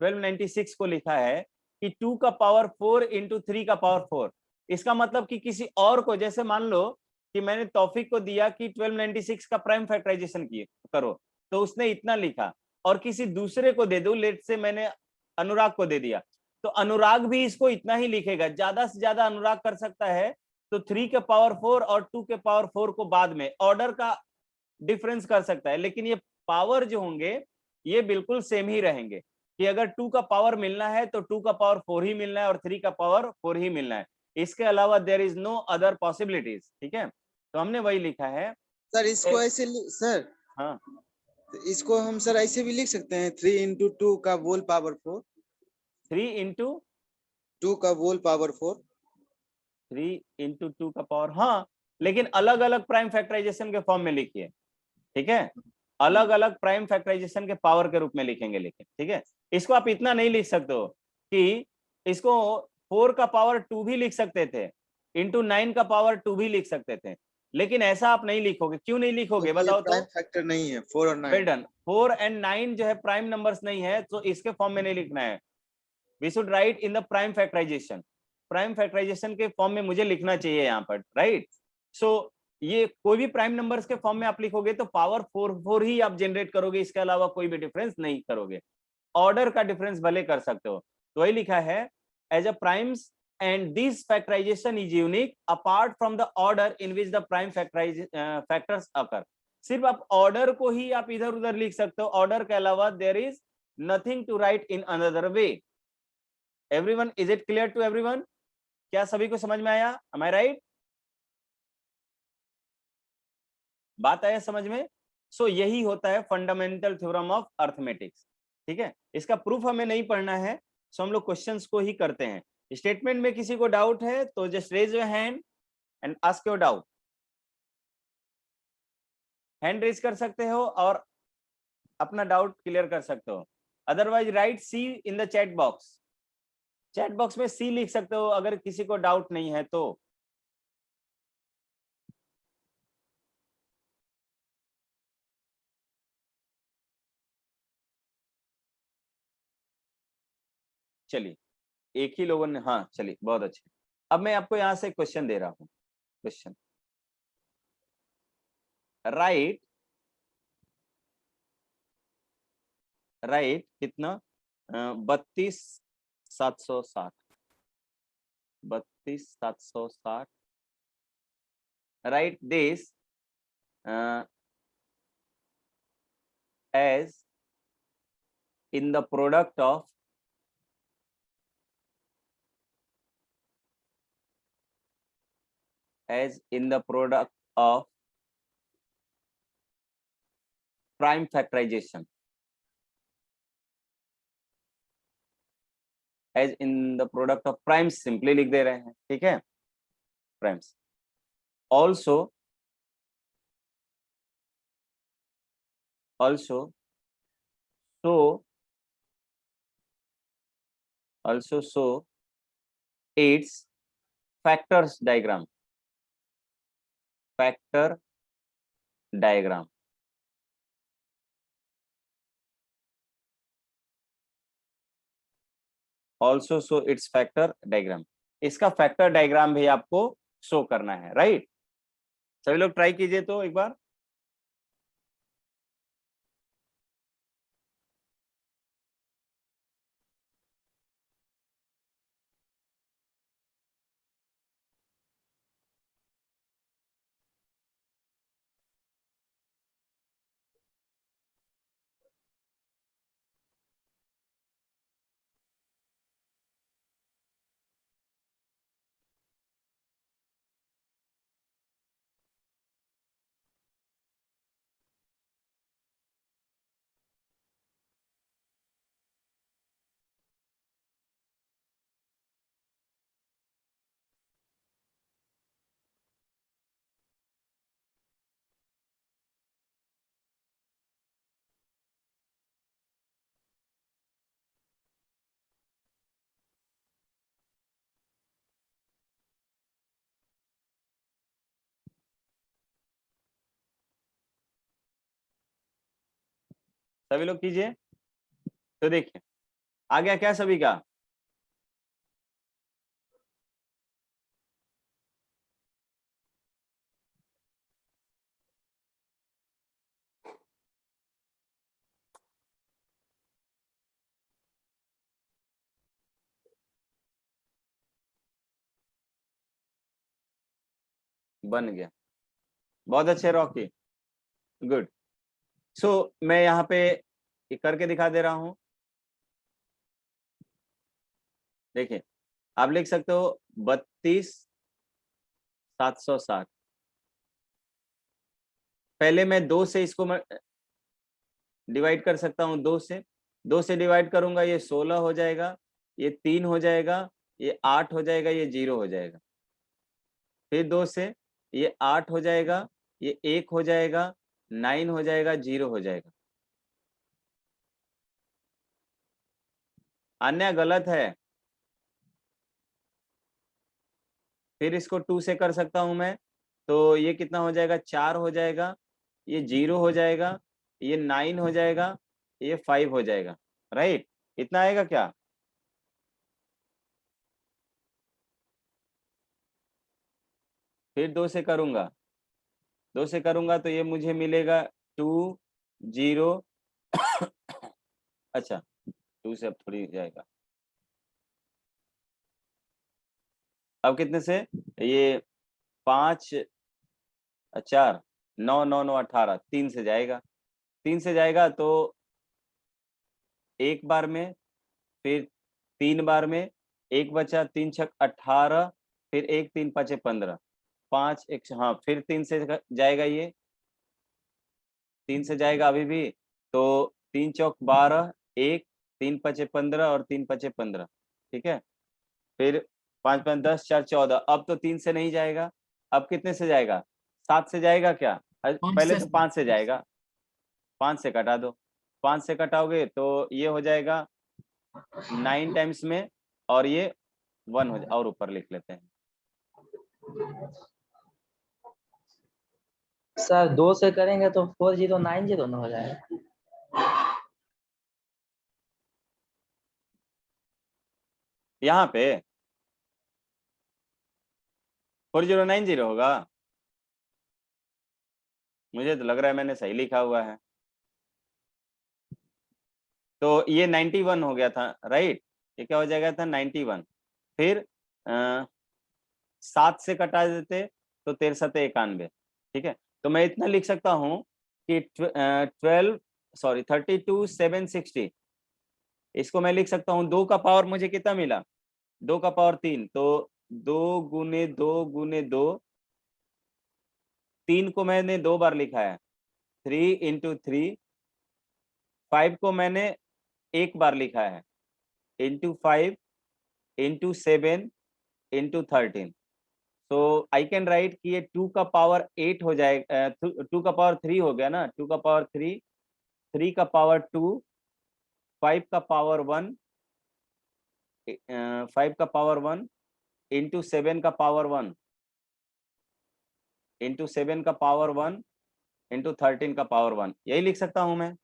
1296 को लिखा है कि 2 का पावर 4 इंटू 3 का पावर 4। इसका मतलब कि किसी और को, जैसे मान लो कि मैंने तौफीक को दिया कि 1296 का प्राइम फैक्टराइजेशन करो, तो उसने इतना लिखा, और किसी दूसरे को दे दूं, लेट से मैंने अनुराग को दे दिया, तो अनुराग भी इसको इतना ही लिखेगा। ज्यादा से ज्यादा अनुराग कर सकता है तो 3 के पावर 4 और 2 के पावर 4 को बाद में ऑर्डर का डिफरेंस कर सकता है, लेकिन ये पावर जो होंगे ये बिल्कुल सेम ही रहेंगे, कि अगर 2 का पावर मिलना है तो 2 का पावर 4 ही मिलना है और 3 का पावर 4 ही मिलना है, इसके अलावा there is no other possibilities, ठीक है। तो हमने वही लिखा है सर इसको ऐसे सर, हाँ, तो इसको हम सर ऐसे भी लिख सकते हैं, 3 इंटू 2 का होल पावर 4, 3 इंटू 2 का होल पावर 4। 3 इंटू 2 का पावर, हाँ, लेकिन अलग अलग प्राइम फैक्टराइजेशन के फॉर्म में लिखिए, ठीक है। अलग अलग प्राइम फैक्टराइजेशन के पावर के रूप में लिखेंगे, लेकिन ठीक है, इसको आप इतना नहीं लिख सकते हो कि इसको 4 का पावर 2 भी लिख सकते थे, इंटू 9 का पावर 2 भी लिख सकते थे, लेकिन ऐसा आप नहीं लिखोगे। क्यों नहीं लिखोगे बताओ तो? प्राइम फैक्टर नहीं है 4 और 9। Well done. 4 एंड 9 जो है प्राइम नंबर्स नहीं है, तो इसके फॉर्म में नहीं लिखना है। We should write in the prime factorization. Prime factorization के फॉर्म में मुझे लिखना चाहिए यहाँ पर, राइट। सो ये कोई भी प्राइम नंबर्स के फॉर्म में आप लिखोगे तो पावर 4 ही आप जनरेट करोगे, इसके अलावा कोई भी डिफरेंस नहीं करोगे। ऑर्डर का डिफरेंस भले कर सकते हो, तो वही लिखा है as a primes and this factorization is unique apart from the order in which the prime factors occur. सिर्फ आप ऑर्डर को ही आप इधर उधर लिख सकते हो, ऑर्डर के अलावा there is nothing to write in another way. Everyone, is it clear to everyone? क्या सभी को समझ में आया? Am I right? बात आया समझ में? सो यही होता है फंडामेंटल थ्योरम ऑफ अर्थमेटिक्स, ठीक है। इसका प्रूफ हमें नहीं पढ़ना है, सो हम लोग क्वेश्चंस को ही करते हैं। स्टेटमेंट में किसी को डाउट है तो just raise your hand and ask your doubt. Hand raise कर सकते हो और अपना डाउट क्लियर कर सकते हो, otherwise right C in the chat box. Chat box में सी लिख सकते हो अगर किसी को डाउट नहीं है तो। चलिए, एक ही लोगों ने, हाँ चलिए बहुत अच्छे। अब मैं आपको यहां से क्वेश्चन दे रहा हूं। क्वेश्चन राइट, राइट कितना, 32,760, 32,760। Right this as in the product of prime factorization, as in the product of primes simply लिख दे रहे हैं, ठीक है, primes also show its factor diagram also show its factor diagram। इसका फैक्टर डायग्राम भी आपको शो करना है, राइट। सभी लोग ट्राई कीजिए तो एक बार। सभी लोग कीजिए। तो देखिए आ गया क्या सभी का? बन गया, बहुत अच्छे रॉकी, गुड। सो मैं यहाँ पे ये करके दिखा दे रहा हूं। देखिए आप लिख सकते हो 32,760। पहले मैं 2 से इसको मैं डिवाइड कर सकता हूँ, 2 से डिवाइड करूंगा, ये 16 हो जाएगा, ये 3 हो जाएगा, ये 8 हो जाएगा, ये 0 हो जाएगा। फिर 2 से ये 8 हो जाएगा, ये 1 हो जाएगा, 9 हो जाएगा, 0 हो जाएगा। अन्य गलत है। फिर इसको 2 से कर सकता हूं मैं, तो ये कितना हो जाएगा, 4 हो जाएगा, ये 0 हो जाएगा, ये 9 हो जाएगा, ये 5 हो जाएगा। राइट, इतना आएगा क्या? फिर 2 से करूंगा, 2 से करूंगा तो ये मुझे मिलेगा 2 0 अच्छा 2 से अब थोड़ी जाएगा, अब कितने से? ये 5 4 9 9 9 18, 3 से जाएगा, 3 से जाएगा तो एक बार में, फिर 3 बार में, एक बचा, 3 छक 18, फिर 1 3 5 15, 5 1 हाँ, फिर 3 से जाएगा, ये 3 से जाएगा अभी भी, तो 3 चौक 12, 1 3 5 15 और 3 5 15, ठीक है। फिर 5 5 10 4 14, अब तो 3 से नहीं जाएगा, अब कितने से जाएगा? 7 से जाएगा क्या? पहले तो 5 से जाएगा, 5 से कटा दो, 5 से कटाओगे तो ये हो जाएगा 9 टाइम्स में, और ये 1 हो जाए, और ऊपर लिख लेते हैं। सर 2 से करेंगे तो 4090 ना हो जाएगा। यहाँ पे 4090 होगा, मुझे तो लग रहा है मैंने सही लिखा हुआ है। तो ये 91 हो गया था, राइट, ये क्या हो जाएगा था 91। फिर 7 से कटा देते तो 13 91, ठीक है। तो मैं इतना लिख सकता हूँ कि 32 760, इसको मैं लिख सकता हूँ 2 का पावर मुझे कितना मिला, 2 का पावर 3, तो 2 गुने 2 गुने 2, 3 को मैंने 2 बार लिखा है, 3 इंटू 3, 5 को मैंने 1 बार लिखा है, इंटू 5 इंटू 7 इंटू 13। तो आई कैन राइट कि ये 2 का पावर 8 हो जाएगा, 2 का पावर 3 हो गया ना, 2 का पावर 3, 3 का पावर 2, 5 का पावर 1, 5 का पावर 1 इंटू 7 का पावर 1 इंटू 7 का पावर 1 इंटू 13 का पावर 1, यही लिख सकता हूं मैं।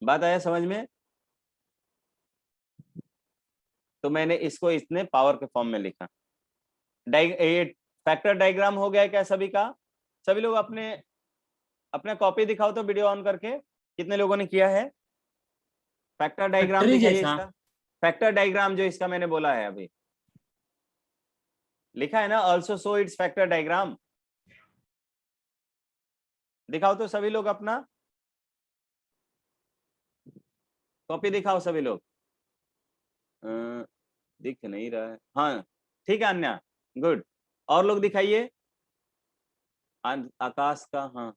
बात आया समझ में? तो मैंने इसको इतने पावर के फॉर्म में लिखा। फैक्टर डायग्राम हो गया क्या सभी का? सभी लोग अपने अपना कॉपी दिखाओ तो, वीडियो ऑन करके, कितने लोगों ने किया है? फैक्टर डायग्राम दिखाइए इसका, फैक्टर डायग्राम जो इसका मैंने बोला है अभी, लिखा है ना, also show it's factor diagram. दिखाओ तो सभी लोग अपना कॉपी दिखाओ सभी लोग। दिख नहीं रहा है, हाँ ठीक है अन्या, गुड। और लोग दिखाइए, आकाश का, हाँ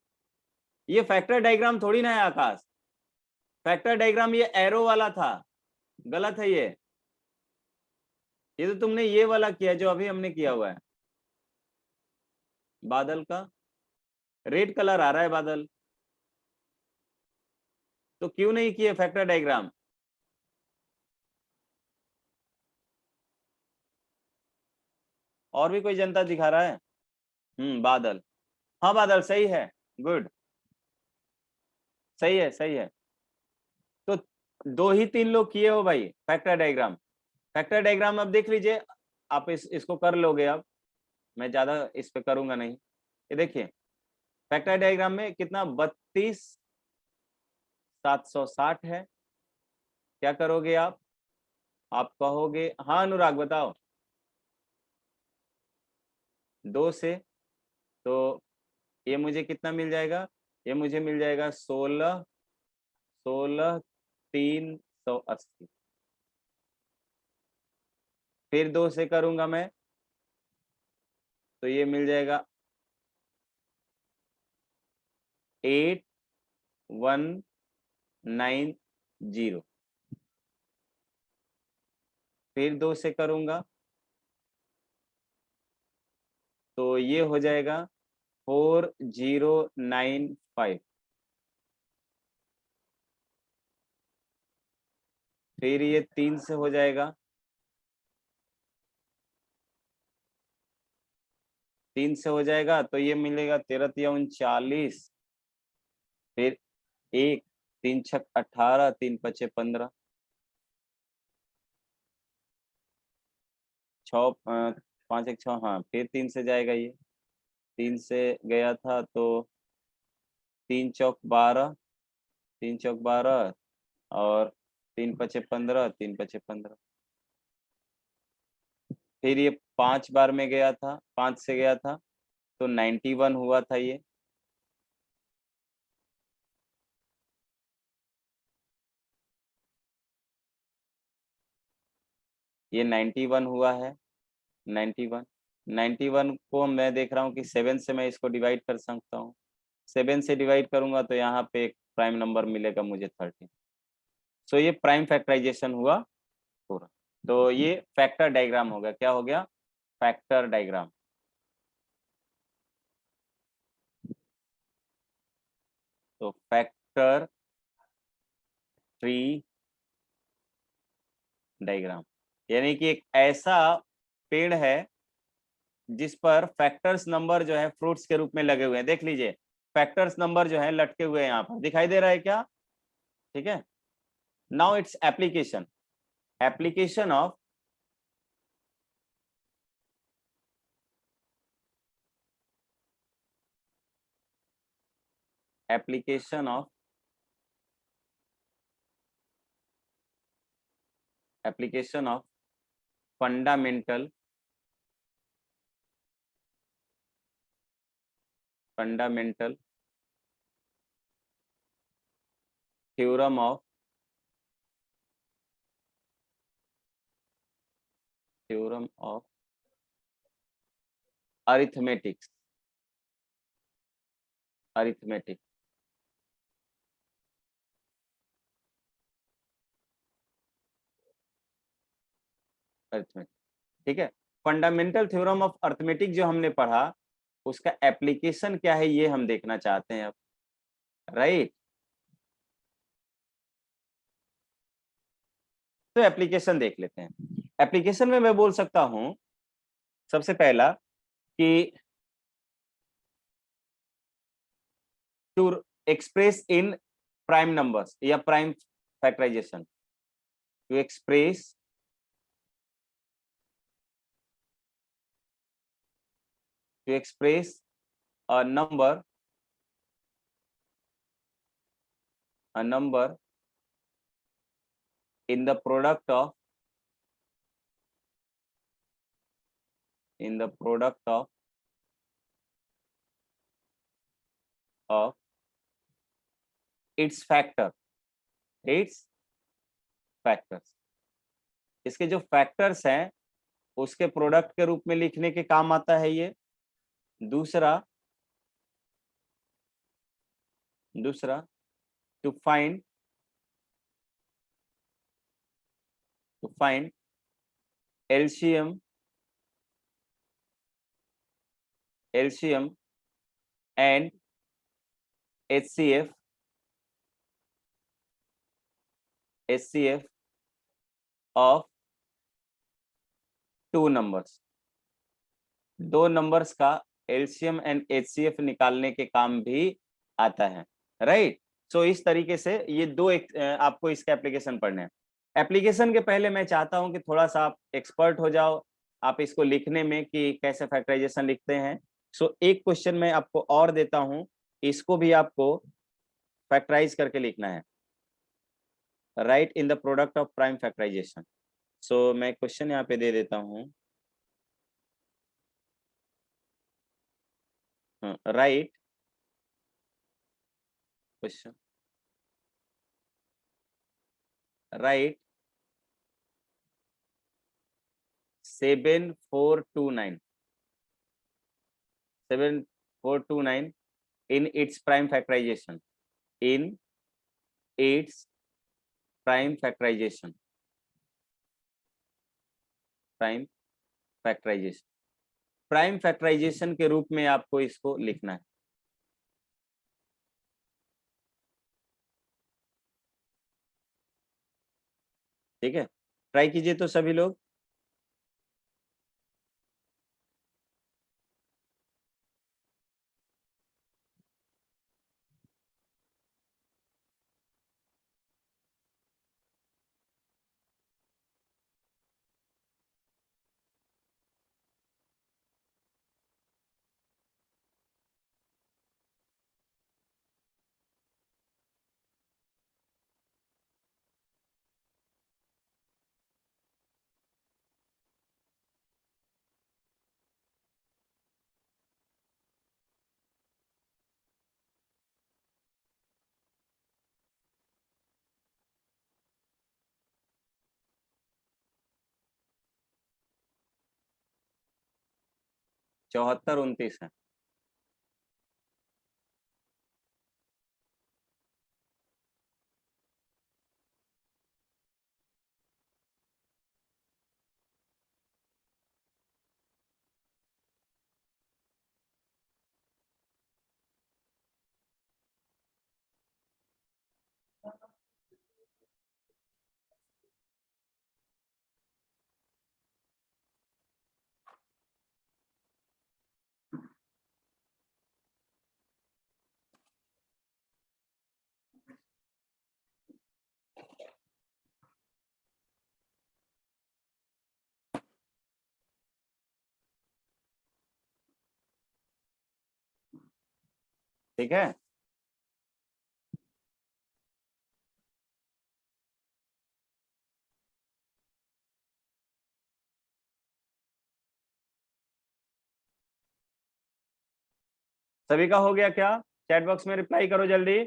ये फैक्टर डायग्राम थोड़ी ना है आकाश, फैक्टर डायग्राम ये एरो वाला था, गलत है ये तो तुमने ये वाला किया जो अभी हमने किया हुआ है। बादल का रेड कलर आ रहा है बादल, तो क्यों नहीं किए फैक्टर डायग्राम? और भी कोई जनता दिखा रहा है? बादल, हाँ बादल सही है, गुड, सही है सही है। तो 2 ही 3 लोग किए हो भाई फैक्टर डायग्राम। फैक्टर डायग्राम अब देख लीजिए, आप इसको कर लोगे। अब मैं ज्यादा इस पे करूंगा नहीं। ये देखिए फैक्टर डायग्राम में कितना 32,760 है। क्या करोगे आप कहोगे, हाँ अनुराग बताओ, 2 से तो ये मुझे कितना मिल जाएगा? ये मुझे मिल जाएगा 16,380। फिर 2 से करूंगा मैं तो ये मिल जाएगा 8190। फिर 2 से करूंगा तो ये हो जाएगा 4095। फिर ये 3 से हो जाएगा, 3 से हो जाएगा तो ये मिलेगा 13 फिर 1 3 छक 18 3 पचे 15 6 5 1 6, हाँ फिर 3 से जाएगा। ये 3 से गया था तो 3 चौक 12 3 चौक 12 और 3 पचे 15 3 पचे 15। फिर ये 5 बार में गया था, 5 से गया था तो 91 हुआ था। ये 91 हुआ है। 91 को मैं देख रहा हूँ कि 7 से मैं इसको डिवाइड कर सकता हूँ। 7 से डिवाइड करूंगा तो यहाँ पे एक प्राइम नंबर मिलेगा मुझे 13। सो ये प्राइम फैक्टराइजेशन हुआ पूरा। तो ये फैक्टर डायग्राम हो गया। क्या हो गया? Factor diagram. तो फैक्टर ट्री डायग्राम यानी कि एक ऐसा पेड़ है जिस पर फैक्टर्स नंबर जो है फ्रूट्स के रूप में लगे हुए हैं। देख लीजिए फैक्टर्स नंबर जो है लटके हुए हैं, यहाँ पर दिखाई दे रहा है क्या? ठीक है। Now its application of fundamental theorem of arithmetic. ठीक है। फंडामेंटल थ्योरम ऑफ अरिथमेटिक जो हमने पढ़ा उसका एप्लीकेशन क्या है ये हम देखना चाहते हैं अब, राइट? तो एप्लीकेशन देख लेते हैं। एप्लीकेशन में मैं बोल सकता हूं सबसे पहला कि to express in prime numbers या prime factorization, to express a number in the product of its factors। इसके जो फैक्टर्स हैं उसके प्रोडक्ट के रूप में लिखने के काम आता है ये। दूसरा to find LCM and HCF of two numbers। दो नंबर्स का एलसीएम एंड एचसीएफ निकालने के काम भी आता है, राइट। सो इस तरीके से ये दो आपको इसके एप्लीकेशन पढ़ने हैं। एप्लीकेशन के पहले मैं चाहता हूं कि थोड़ा सा आप एक्सपर्ट हो जाओ आप इसको लिखने में कि कैसे फैक्टराइजेशन लिखते हैं। सो एक क्वेश्चन मैं आपको और देता हूं, इसको भी आपको फैक्टराइज करके लिखना है, right in the product of prime factorization. So मैं क्वेश्चन यहाँ पे दे देता हूँ, right question, right 7429 in its prime factorization, in its prime factorization, prime factorization, prime factorization के रूप में आपको इसको लिखना है। ठीक है, ट्राई कीजिए तो सभी लोग। चौहत्तर 29 है। ठीक है, सभी का हो गया क्या? चैट बॉक्स में रिप्लाई करो जल्दी।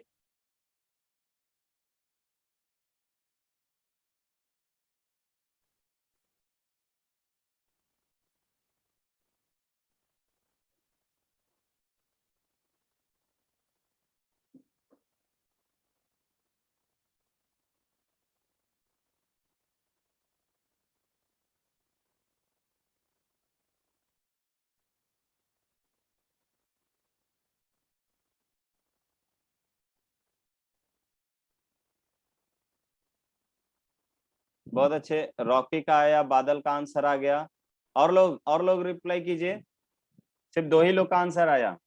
बहुत अच्छे, रॉकी का आया, बादल का आंसर आ गया। और लोग रिप्लाई कीजिए, सिर्फ दो ही लोग का आंसर आया।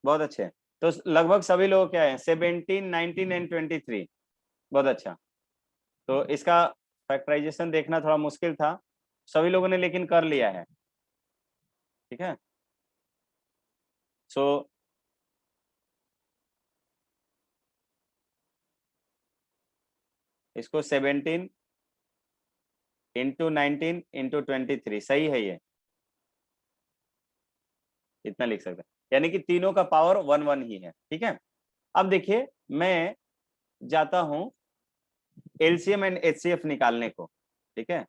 बहुत अच्छे, तो लगभग सभी लोग क्या है 17, 19 एंड 23। बहुत अच्छा, तो इसका फैक्टराइजेशन देखना थोड़ा मुश्किल था, सभी लोगों ने लेकिन कर लिया है। ठीक है, सो इसको 17 इंटू 19 इंटू 23 सही है ये। इतना लिख सकते हैं, यानी कि तीनों का पावर 1 1 ही है। ठीक है, अब देखिए मैं जाता हूं एलसीएम एंड एचसीएफ निकालने को। ठीक है,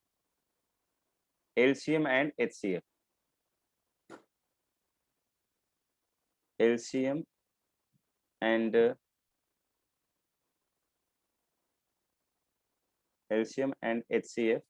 LCM and HCF, LCM and HCF.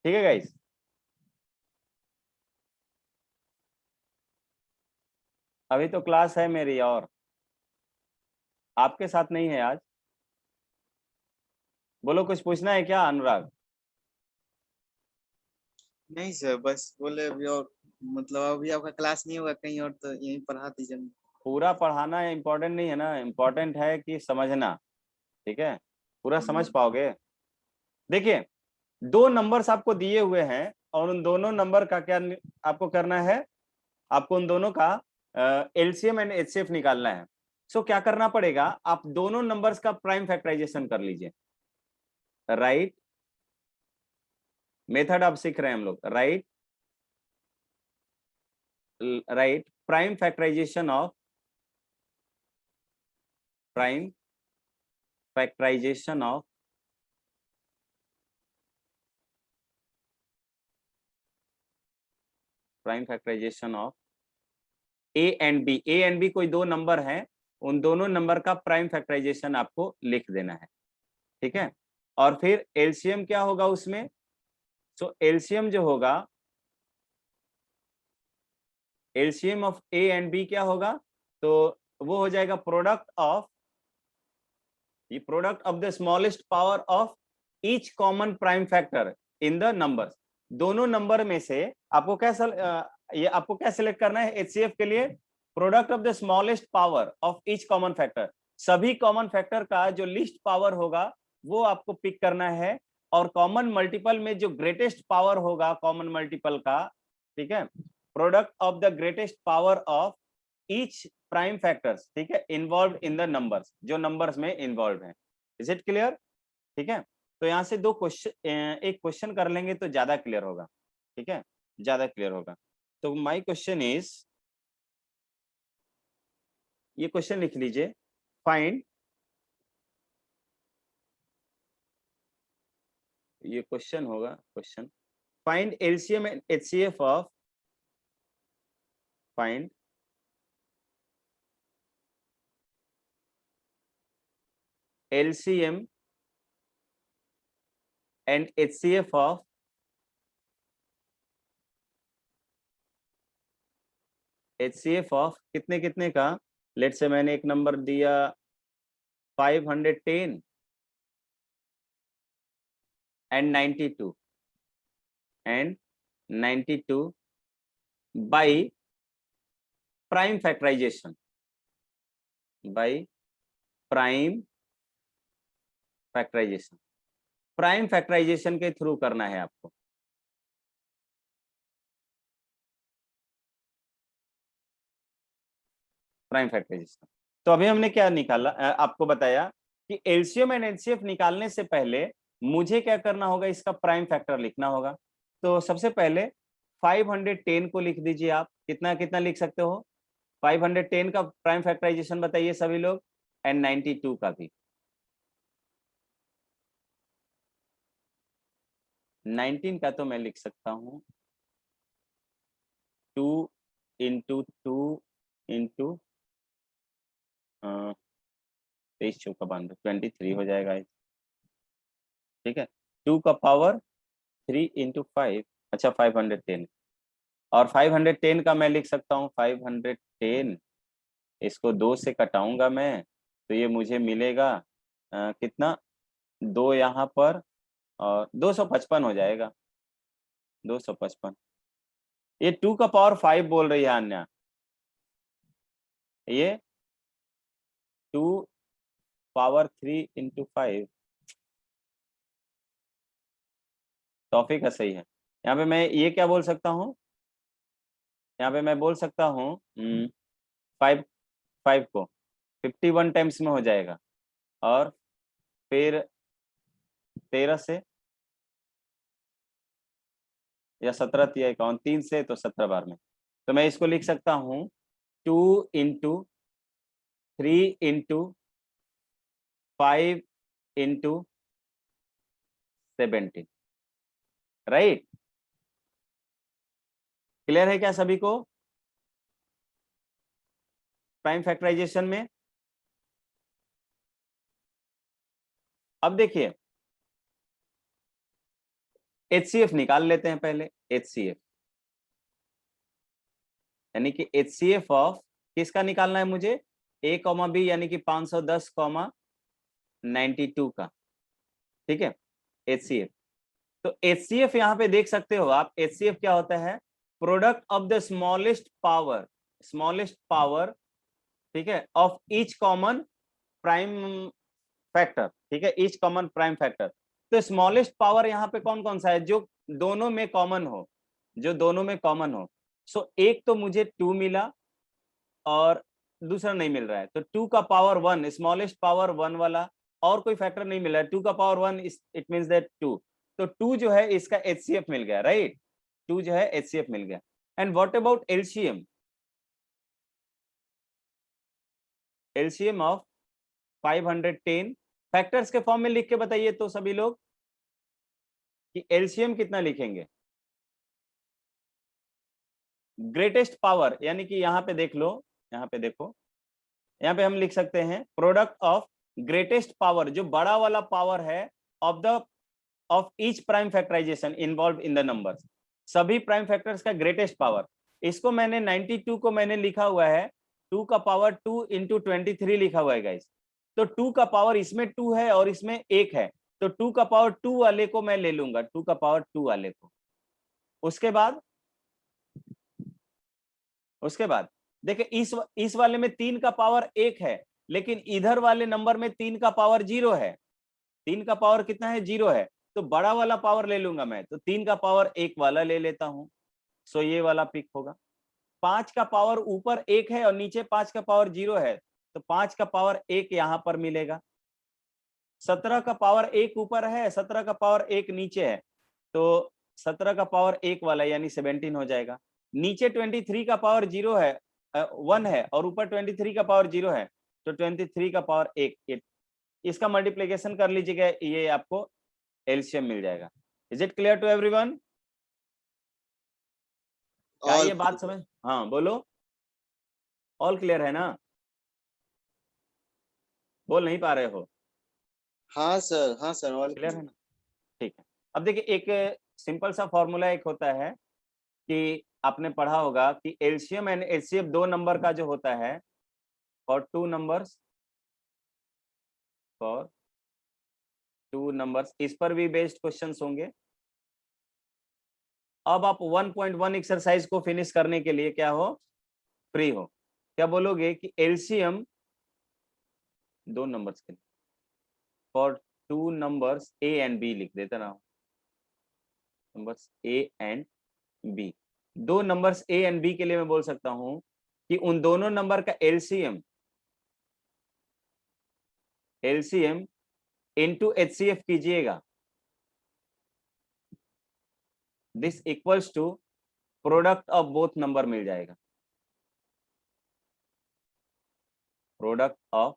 ठीक है गाइस, अभी तो क्लास है मेरी और आपके साथ नहीं है आज। बोलो, कुछ पूछना है क्या अनुराग? नहीं सर, बस बोले अभी, और मतलब अभी आपका क्लास नहीं होगा कहीं और, तो यहीं पढ़ा दीजिए। पूरा पढ़ाना इम्पोर्टेंट नहीं है ना, इम्पोर्टेंट है कि समझना। ठीक है, पूरा समझ पाओगे? देखिए, दो नंबर्स आपको दिए हुए हैं और उन दोनों नंबर का क्या आपको करना है, आपको उन दोनों का एलसीएम एंड एचसीएफ निकालना है। सो क्या करना पड़ेगा, आप दोनों नंबर्स का प्राइम फैक्टराइजेशन कर लीजिए। राइट, मेथड आप सीख रहे हैं हम लोग। Right, prime factorization of prime factorization of prime factorization of A and B. A and B कोई दो नंबर हैं, उन दोनों नंबर का प्राइम फैक्टराइजेशन आपको लिख देना है। ठीक है, और फिर एलसीएम क्या होगा उसमें? सो एलसीएम जो होगा, LCM of A and B क्या होगा? तो वो हो जाएगा product of the smallest power of each common prime factor in the numbers. दोनों नंबर में से आपको ये आपको क्या सिलेक्ट करना है एचसीएफ के लिए? Product of the smallest power of each common factor, सभी कॉमन फैक्टर का जो लीस्ट पावर होगा वो आपको पिक करना है, और कॉमन मल्टीपल में जो ग्रेटेस्ट पावर होगा कॉमन मल्टीपल का, ठीक है, product of the greatest power of each prime factors, ठीक है, इन्वॉल्व इन द नंबर्स, जो नंबर्स में इन्वॉल्व हैं। Is it clear? ठीक है, तो यहाँ से दो क्वेश्चन, एक क्वेश्चन कर लेंगे तो ज्यादा क्लियर होगा। ठीक है, ज्यादा क्लियर होगा। तो माय क्वेश्चन इज, ये क्वेश्चन लिख लीजिए, फाइंड, ये क्वेश्चन होगा, question find LCM and HCF of, find LCM and HCF of कितने कितने का? लेट से मैंने एक नंबर दिया 510 and 92 by prime factorization, prime factorization के थ्रू करना है आपको। प्राइम फैक्टराइजेशन, तो अभी हमने क्या निकाला, आपको बताया कि एलसीएम एंड एचसीएफ निकालने से पहले मुझे क्या करना होगा, इसका प्राइम फैक्टर लिखना होगा। तो सबसे पहले 510 को लिख दीजिए आप। कितना कितना लिख सकते हो? 510 का प्राइम फैक्टराइजेशन बताइए सभी लोग, एंड 92 का भी। 19 का तो मैं लिख सकता हूँ 2 इंटू 2 इंटू 23 चौका 23 हो जाएगा। ठीक है, 2 का पावर 3 इंटू 5, अच्छा 510, और 510 का मैं लिख सकता हूँ 510, इसको 2 से कटाऊंगा मैं तो ये मुझे मिलेगा कितना, 2 यहाँ पर और 255 हो जाएगा। 255। ये 2 का पावर 5 बोल रही है अन्या, ये 2 पावर 3 इंटू 5 टॉपिक का सही है। यहाँ पे मैं ये क्या बोल सकता हूँ, यहाँ पे मैं बोल सकता हूँ 5 को 51 टाइम्स में हो जाएगा, और फिर 13 से या 17 या 51, 3 से तो 17 बार में। तो मैं इसको लिख सकता हूँ 2 into 3 into 5 into 17, right? Clear है क्या सभी को प्राइम फैक्टराइजेशन में? अब देखिए HCF निकाल लेते हैं पहले। HCF यानी कि HCF ऑफ किसका निकालना है मुझे, A, B यानी कि 510, 92 का, ठीक है। HCF, तो HCF यहाँ पे देख सकते हो आप, HCF क्या होता है, product of the smallest power, ठीक है, of each common prime factor, ठीक है, ईच कॉमन प्राइम फैक्टर। तो स्मॉलेस्ट पावर यहाँ पे कौन कौन सा है, जो दोनों में कॉमन हो, जो दोनों में कॉमन हो। सो एक तो मुझे 2 मिला और दूसरा नहीं मिल रहा है, तो 2 का पावर 1, स्मॉलेस्ट पावर 1 वाला, और कोई फैक्टर नहीं मिला है, 2 का पावर 1, इट मींस दैट 2, तो 2 जो है इसका HCF मिल गया, राइट? 2 जो है HCF मिल गया। And what about LCM? LCM of 510, factors के फॉर्म में लिख के बताइए तो सभी लोग कि LCM कितना लिखेंगे। ग्रेटेस्ट पावर, यानी कि यहाँ पे देख लो, यहाँ पे देखो, यहाँ पे हम लिख सकते हैं प्रोडक्ट ऑफ ग्रेटेस्ट पावर, जो बड़ा वाला पावर है of each prime factorization involve in the numbers, सभी प्राइम फैक्टर्स का ग्रेटेस्ट पावर। इसको मैंने 92 को मैंने लिखा हुआ है 2 का पावर 2 इंटू 23 लिखा हुआ है गाइस। तो 2 का पावर इसमें 2 है और इसमें 1 है, तो 2 का पावर 2 वाले को मैं ले लूंगा, 2 का पावर 2 वाले को। उसके बाद देखिए इस वाले में 3 का पावर 1 है, लेकिन इधर वाले नंबर में 3 का पावर 0 है। 3 का पावर कितना है, 0 है, तो बड़ा वाला पावर ले लूंगा मैं, तो 3 का पावर 1 वाला ले लेता हूं, सो ये वाला पिक होगा। 5 का पावर ऊपर 1 है और नीचे 5 का पावर 0 है, तो 5 का पावर 1 यहां पर मिलेगा। 17 का पावर 1 ऊपर है, 17 का पावर 1 नीचे है, तो 17 का पावर 1 वाला यानी 17 हो जाएगा। नीचे 23 का पावर 0 है, 1 है, और ऊपर 23 का पावर 0 है, तो 23 का पावर 1, इसका मल्टीप्लिकेशन कर लीजिएगा, ये आपको एलसीएम मिल जाएगा। Is it clear to everyone? क्या ये बात समझ, हाँ बोलो, ऑल क्लियर है ना? बोल नहीं पा रहे हो? हाँ सर ऑल क्लियर है ना? ठीक है। अब देखिए एक सिंपल सा फॉर्मूला एक होता है कि आपने पढ़ा होगा कि एलसीएम एंड एचसीएफ 2 नंबर का जो होता है फॉर 2 नंबर्स, इस पर भी बेस्ड क्वेश्चंस होंगे। अब आप 1.1 एक्सरसाइज को फिनिश करने के लिए क्या हो, फ्री हो, क्या बोलोगे कि एलसीएम 2 नंबर्स के लिए for 2 numbers A and B लिख देता ना, numbers A and B, 2 numbers A and B के लिए मैं बोल सकता हूं कि उन दोनों नंबर का एलसीएम इनटू एचसीएफ कीजिएगा, this equals to product of both number मिल जाएगा, product of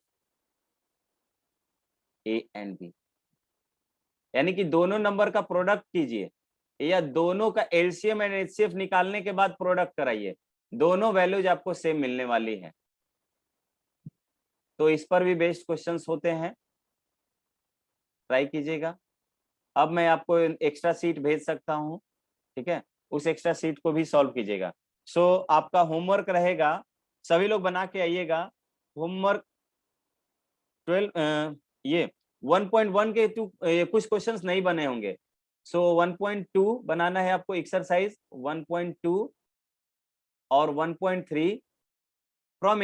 A and b, यानी कि दोनों नंबर का प्रोडक्ट कीजिए या दोनों का एलसीएम एंड एचसीएफ निकालने के बाद प्रोडक्ट कराइए, दोनों वैल्यूज आपको सेम मिलने वाली है। तो इस पर भी बेस्ड क्वेश्चंस होते हैं, ट्राई कीजिएगा। अब मैं आपको एक्स्ट्रा सीट भेज सकता हूं, ठीक है, उस एक्स्ट्रा सीट को भी सॉल्व कीजिएगा। सो आपका होमवर्क रहेगा, सभी लोग बना के आइएगा होमवर्क 12 ये 1.1 के कुछ क्वेश्चंस नहीं बने होंगे, सो 1.2 बनाना है आपको एक्सरसाइज 1.2 और 1.3 फ्रॉम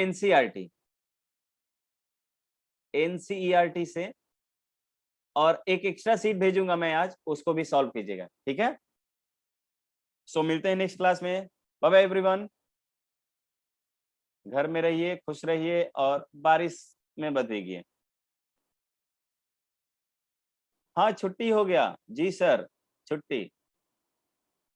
एनसीईआरटी से, और एक एक्स्ट्रा सीट भेजूंगा मैं आज, उसको भी सॉल्व कीजिएगा, ठीक है। सो मिलते हैं नेक्स्ट क्लास में। Bye bye everyone. घर में रहिए, खुश रहिए और बारिश में मत भीगिए। हाँ छुट्टी हो गया जी सर, छुट्टी।